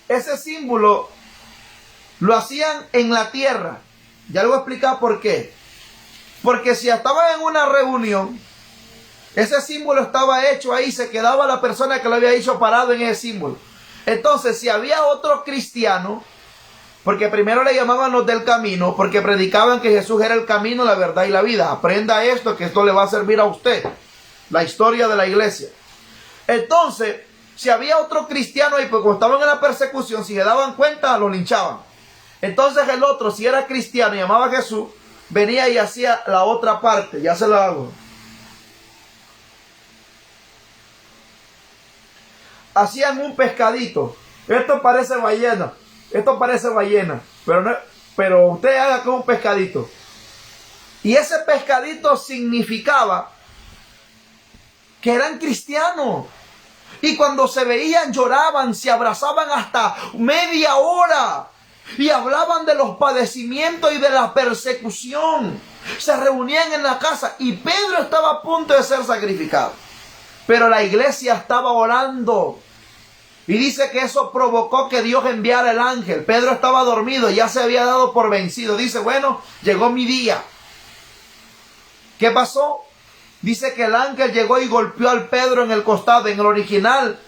Ese símbolo lo hacían en la tierra. Ya le voy a explicar por qué. Porque si estaban en una reunión, ese símbolo estaba hecho ahí, se quedaba la persona que lo había hecho parado en ese símbolo. Entonces, si había otro cristiano, porque primero le llamaban los del camino, porque predicaban que Jesús era el camino, la verdad y la vida. Aprenda esto, que esto le va a servir a usted. La historia de la iglesia. Entonces, si había otro cristiano ahí, pues cuando estaban en la persecución, si se daban cuenta, lo linchaban. Entonces el otro, si era cristiano y llamaba a Jesús, venía y hacía la otra parte. Ya se lo hago. Hacían un pescadito. Esto parece ballena. Pero usted haga con un pescadito. Y ese pescadito significaba que eran cristianos. Y cuando se veían lloraban, se abrazaban hasta media hora. Y hablaban de los padecimientos y de la persecución. Se reunían en la casa y Pedro estaba a punto de ser sacrificado. Pero la iglesia estaba orando. Y dice que eso provocó que Dios enviara el ángel. Pedro estaba dormido, ya se había dado por vencido. Dice, bueno, llegó mi día. ¿Qué pasó? Dice que el ángel llegó y golpeó al Pedro en el costado. En el original,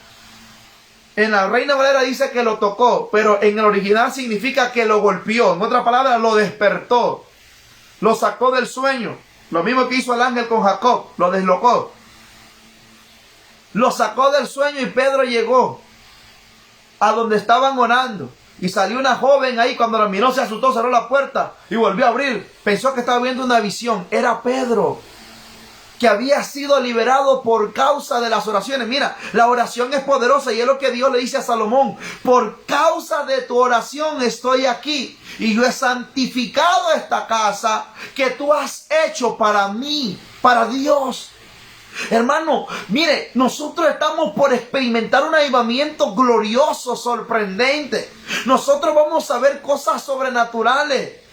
en la Reina Valera dice que lo tocó, pero en el original significa que lo golpeó. En otras palabras, lo despertó. Lo sacó del sueño. Lo mismo que hizo el ángel con Jacob. Lo deslocó. Lo sacó del sueño y Pedro llegó a donde estaban orando. Y salió una joven ahí, cuando la miró se asustó, cerró la puerta y volvió a abrir. Pensó que estaba viendo una visión. Era Pedro, que había sido liberado por causa de las oraciones. Mira, la oración es poderosa y es lo que Dios le dice a Salomón. Por causa de tu oración estoy aquí y yo he santificado esta casa que tú has hecho para mí, para Dios. Hermano, mire, nosotros estamos por experimentar un avivamiento glorioso, sorprendente. Nosotros vamos a ver cosas sobrenaturales.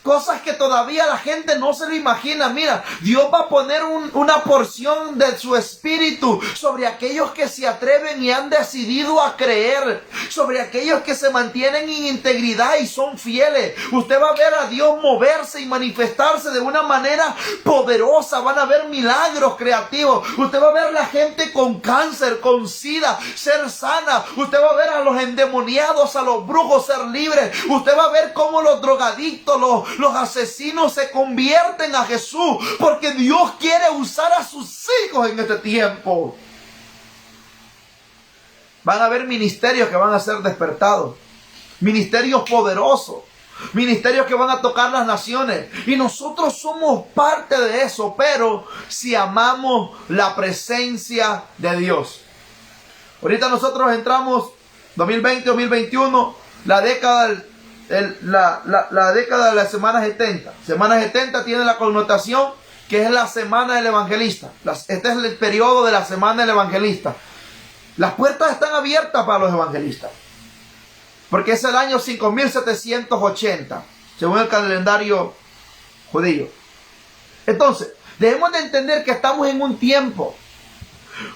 Cosas que todavía la gente no se lo imagina. Mira, Dios va a poner una porción de su espíritu sobre aquellos que se atreven y han decidido a creer. Sobre aquellos que se mantienen en integridad y son fieles. Usted va a ver a Dios moverse y manifestarse de una manera poderosa. Van a ver milagros creativos. Usted va a ver a la gente con cáncer, con sida, ser sana. Usted va a ver a los endemoniados, a los brujos ser libres. Usted va a ver cómo los drogadictos, los asesinos se convierten a Jesús, porque Dios quiere usar a sus hijos en este tiempo. Van a haber ministerios que van a ser despertados, ministerios poderosos, ministerios que van a tocar las naciones, y nosotros somos parte de eso, pero si amamos la presencia de Dios. Ahorita nosotros entramos 2020, 2021, la década la década de la semana 70. Semana 70 tiene la connotación que es la semana del evangelista. Este es el periodo de la semana del evangelista. Las puertas están abiertas para los evangelistas, porque es el año 5780, según el calendario judío. Entonces, debemos de entender que estamos en un tiempo.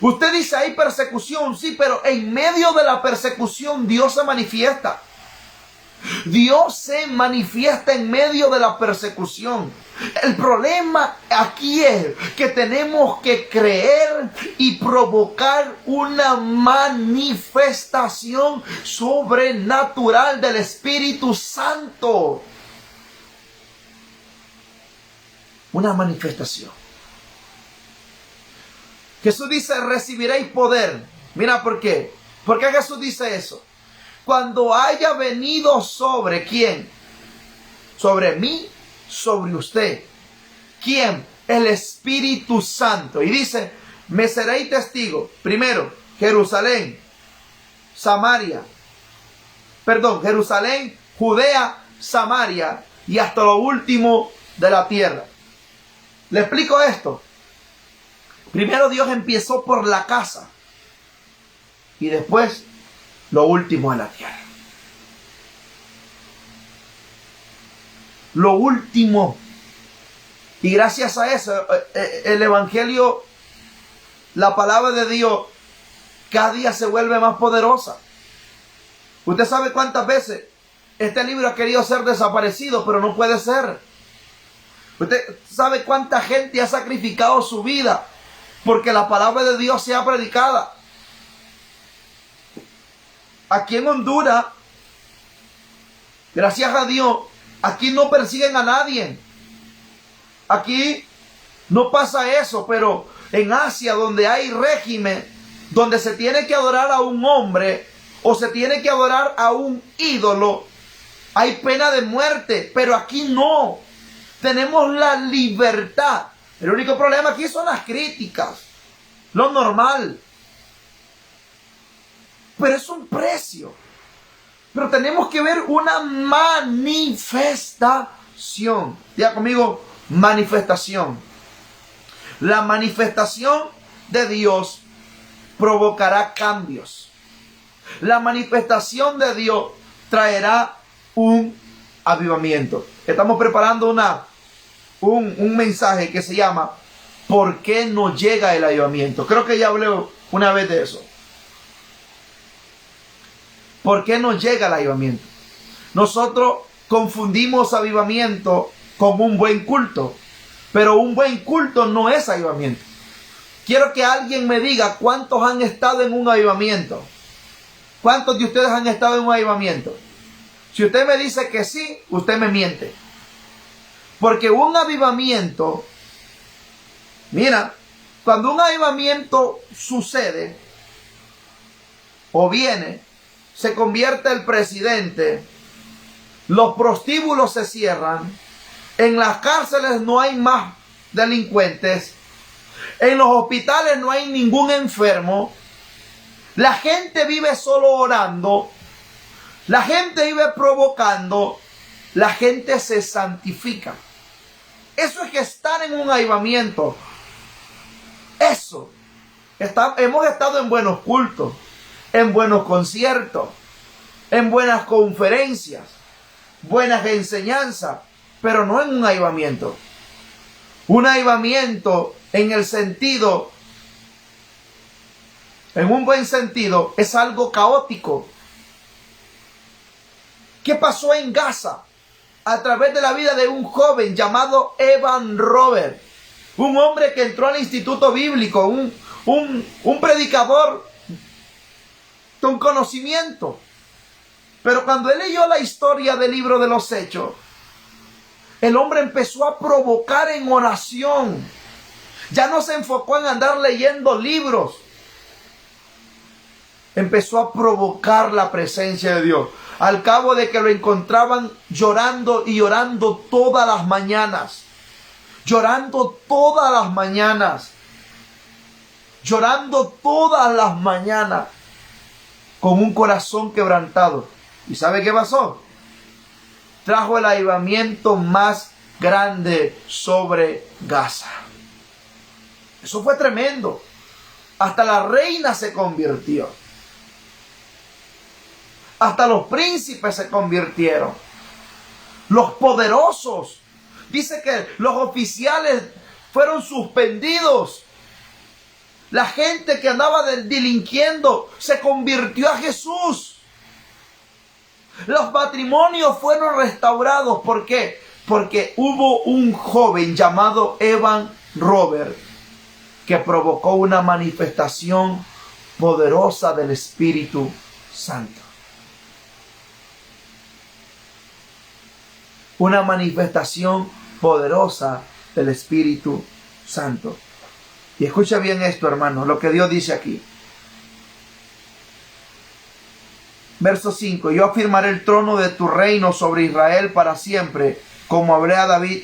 Usted dice, hay persecución, sí, pero en medio de la persecución Dios se manifiesta. Dios se manifiesta en medio de la persecución. El problema aquí es que tenemos que creer y provocar una manifestación sobrenatural del Espíritu Santo. Una manifestación. Jesús dice, recibiréis poder. Mira por qué. ¿Por qué Jesús dice eso? Cuando haya venido sobre ¿quién? Sobre mí, sobre usted. ¿Quién? El Espíritu Santo. Y dice, me seréis testigo. Primero, Jerusalén, Jerusalén, Judea, Samaria y hasta lo último de la tierra. Le explico esto. Primero Dios empezó por la casa y después lo último de la tierra. Lo último. Y gracias a eso, el Evangelio, la palabra de Dios, cada día se vuelve más poderosa. Usted sabe cuántas veces este libro ha querido ser desaparecido, pero no puede ser. Usted sabe cuánta gente ha sacrificado su vida porque la palabra de Dios sea predicada. Aquí en Honduras, gracias a Dios, aquí no persiguen a nadie. Aquí no pasa eso, pero en Asia, donde hay régimen, donde se tiene que adorar a un hombre o se tiene que adorar a un ídolo, hay pena de muerte, pero aquí no. Tenemos la libertad. El único problema aquí son las críticas, lo normal. Pero es un precio. Pero tenemos que ver una manifestación. Diga conmigo, manifestación. La manifestación de Dios provocará cambios. La manifestación de Dios traerá un avivamiento. Estamos preparando un mensaje que se llama ¿por qué no llega el avivamiento? Creo que ya hablé una vez de eso. ¿Por qué no llega el avivamiento? Nosotros confundimos avivamiento con un buen culto, pero un buen culto no es avivamiento. Quiero que alguien me diga cuántos han estado en un avivamiento. ¿Cuántos de ustedes han estado en un avivamiento? Si usted me dice que sí, usted me miente. Porque un avivamiento, mira, cuando un avivamiento sucede o viene, se convierte el presidente, los prostíbulos se cierran, en las cárceles no hay más delincuentes, en los hospitales no hay ningún enfermo, la gente vive solo orando, la gente vive provocando, la gente se santifica. Eso es que estar en un avivamiento. Eso. Hemos estado en buenos cultos, en buenos conciertos, en buenas conferencias, buenas enseñanzas, pero no en un avivamiento. Un avivamiento en el sentido, en un buen sentido, es algo caótico. ¿Qué pasó en Gaza? A través de la vida de un joven llamado Evan Robert, un hombre que entró al instituto bíblico, un predicador con conocimiento. Pero cuando él leyó la historia del libro de los Hechos, el hombre empezó a provocar en oración. Ya no se enfocó en andar leyendo libros. Empezó a provocar la presencia de Dios. Al cabo de que lo encontraban llorando y llorando todas las mañanas. Llorando todas las mañanas. Llorando todas las mañanas. Con un corazón quebrantado. ¿Y sabe qué pasó? Trajo el avivamiento más grande sobre Gaza. Eso fue tremendo. Hasta la reina se convirtió. Hasta los príncipes se convirtieron. Los poderosos. Dice que los oficiales fueron suspendidos. La gente que andaba delinquiendo se convirtió a Jesús. Los matrimonios fueron restaurados. ¿Por qué? Porque hubo un joven llamado Evan Robert que provocó una manifestación poderosa del Espíritu Santo. Una manifestación poderosa del Espíritu Santo. Y escucha bien esto, hermano, lo que Dios dice aquí. Verso 5. Yo afirmaré el trono de tu reino sobre Israel para siempre, como hablé a David,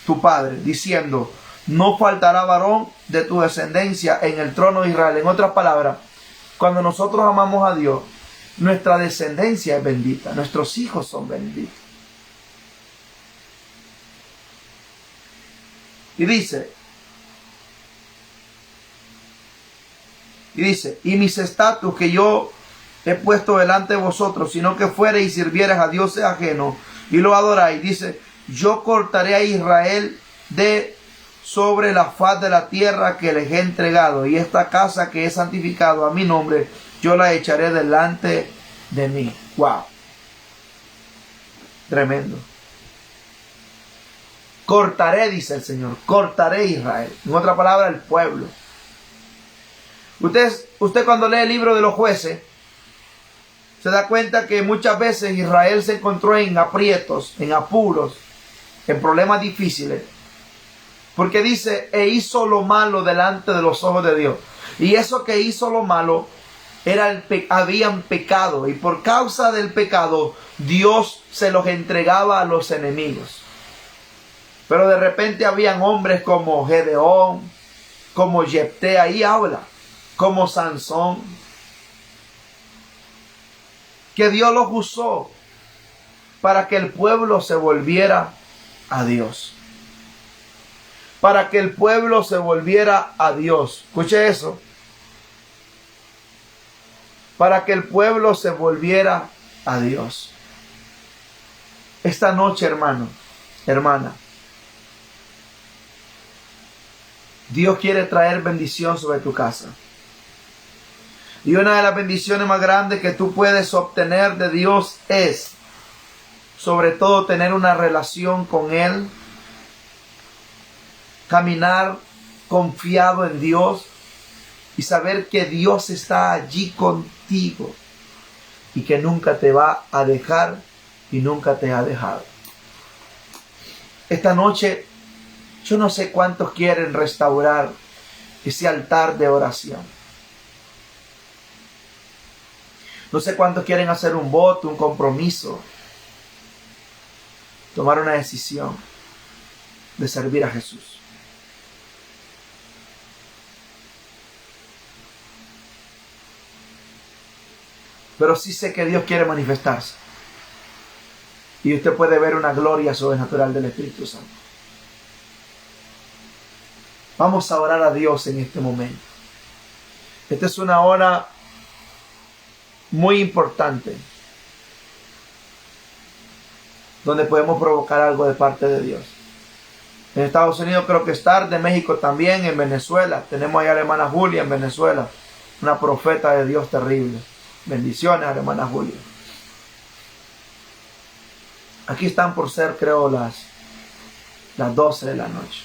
tu padre, diciendo, no faltará varón de tu descendencia en el trono de Israel. En otras palabras, cuando nosotros amamos a Dios, nuestra descendencia es bendita, nuestros hijos son benditos. Y dice, y mis estatutos que yo he puesto delante de vosotros, sino que fuereis y sirviereis a dioses ajenos y lo adoráis. Dice, yo cortaré a Israel de sobre la faz de la tierra que les he entregado, y esta casa que he santificado a mi nombre, yo la echaré delante de mí. Wow. Tremendo. Cortaré, dice el Señor, cortaré Israel. En otra palabra, el pueblo. Usted cuando lee el libro de los jueces, se da cuenta que muchas veces Israel se encontró en aprietos, en apuros, en problemas difíciles. Porque dice, e hizo lo malo delante de los ojos de Dios. Y eso que hizo lo malo, habían pecado. Y por causa del pecado, Dios se los entregaba a los enemigos. Pero de repente habían hombres como Gedeón, como Jefté, ahí habla, como Sansón, que Dios los usó para que el pueblo se volviera a Dios. Para que el pueblo se volviera a Dios. Escuche eso. Para que el pueblo se volviera a Dios. Esta noche, hermano, hermana, Dios quiere traer bendición sobre tu casa. Y una de las bendiciones más grandes que tú puedes obtener de Dios es, sobre todo, tener una relación con Él, caminar confiado en Dios y saber que Dios está allí contigo y que nunca te va a dejar y nunca te ha dejado. Esta noche, yo no sé cuántos quieren restaurar ese altar de oración. No sé cuántos quieren hacer un voto, un compromiso, tomar una decisión de servir a Jesús. Pero sí sé que Dios quiere manifestarse. Y usted puede ver una gloria sobrenatural del Espíritu Santo. Vamos a orar a Dios en este momento. Esta es una hora muy importante, donde podemos provocar algo de parte de Dios. En Estados Unidos creo que es tarde, en México también, en Venezuela. Tenemos allá a la hermana Julia en Venezuela, una profeta de Dios terrible. Bendiciones a la hermana Julia. Aquí están por ser, creo, las 12 de la noche.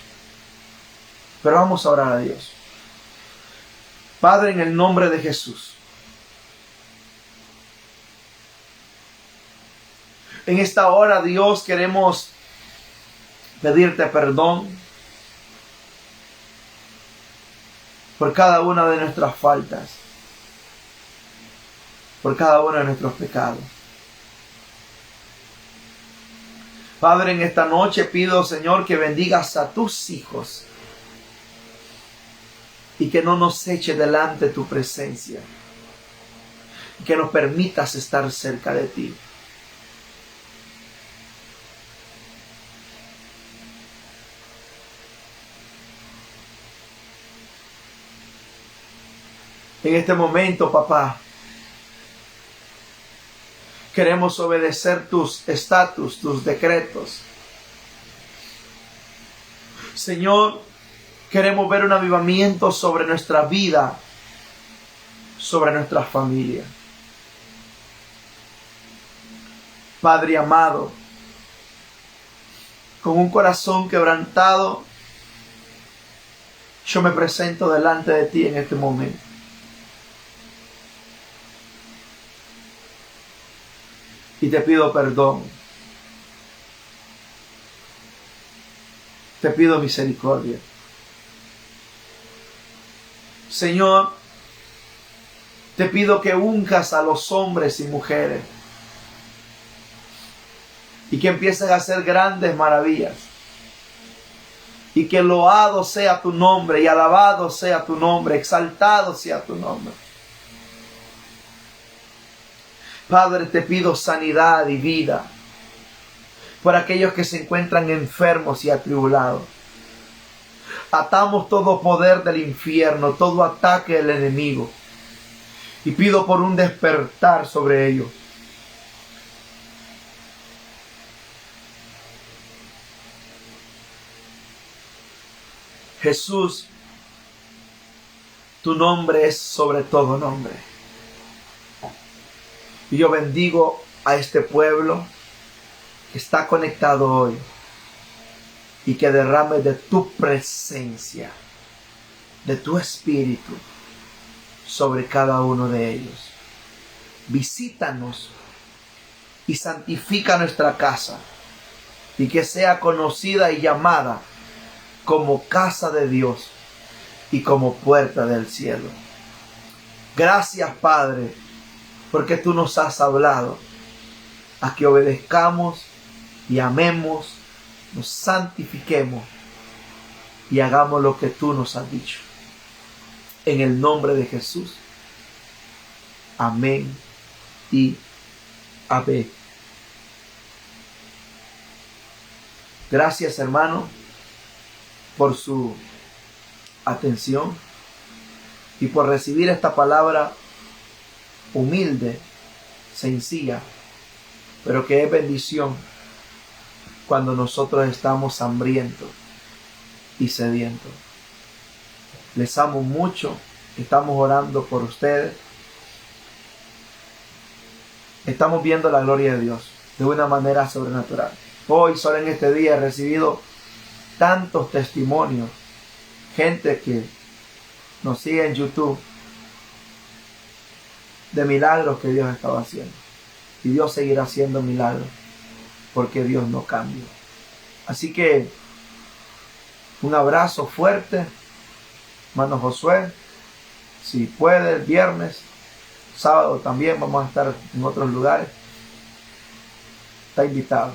Pero vamos a orar a Dios. Padre, en el nombre de Jesús, en esta hora, Dios, queremos pedirte perdón por cada una de nuestras faltas, por cada uno de nuestros pecados. Padre, en esta noche pido, Señor, que bendigas a tus hijos y que no nos eche delante tu presencia, y que nos permitas estar cerca de ti. En este momento, papá, queremos obedecer tus estatutos, tus decretos. Señor, queremos ver un avivamiento sobre nuestra vida, sobre nuestra familia. Padre amado, con un corazón quebrantado, yo me presento delante de ti en este momento. Y te pido perdón. Te pido misericordia. Señor, te pido que unjas a los hombres y mujeres y que empieces a hacer grandes maravillas. Y que loado sea tu nombre y alabado sea tu nombre, exaltado sea tu nombre. Padre, te pido sanidad y vida por aquellos que se encuentran enfermos y atribulados. Atamos todo poder del infierno, todo ataque del enemigo. Y pido por un despertar sobre ellos. Jesús, tu nombre es sobre todo nombre. Y yo bendigo a este pueblo que está conectado hoy y que derrame de tu presencia, de tu espíritu sobre cada uno de ellos. Visítanos y santifica nuestra casa y que sea conocida y llamada como casa de Dios y como puerta del cielo. Gracias, Padre, porque tú nos has hablado a que obedezcamos y amemos, nos santifiquemos y hagamos lo que tú nos has dicho. En el nombre de Jesús. Amén y amén. Gracias, hermano, por su atención y por recibir esta palabra humilde, sencilla, pero que es bendición cuando nosotros estamos hambrientos y sedientos. Les amo mucho, estamos orando por ustedes. Estamos viendo la gloria de Dios de una manera sobrenatural. Hoy, solo en este día, he recibido tantos testimonios, gente que nos sigue en YouTube, de milagros que Dios estaba haciendo. Y Dios seguirá haciendo milagros, porque Dios no cambia. Así que, un abrazo fuerte, hermano Josué. Si puede, el viernes, sábado también vamos a estar en otros lugares. Está invitado.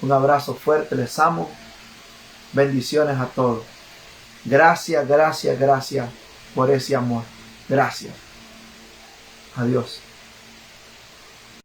Un abrazo fuerte, les amo. Bendiciones a todos. Gracias, gracias, gracias por ese amor. Gracias. Adiós.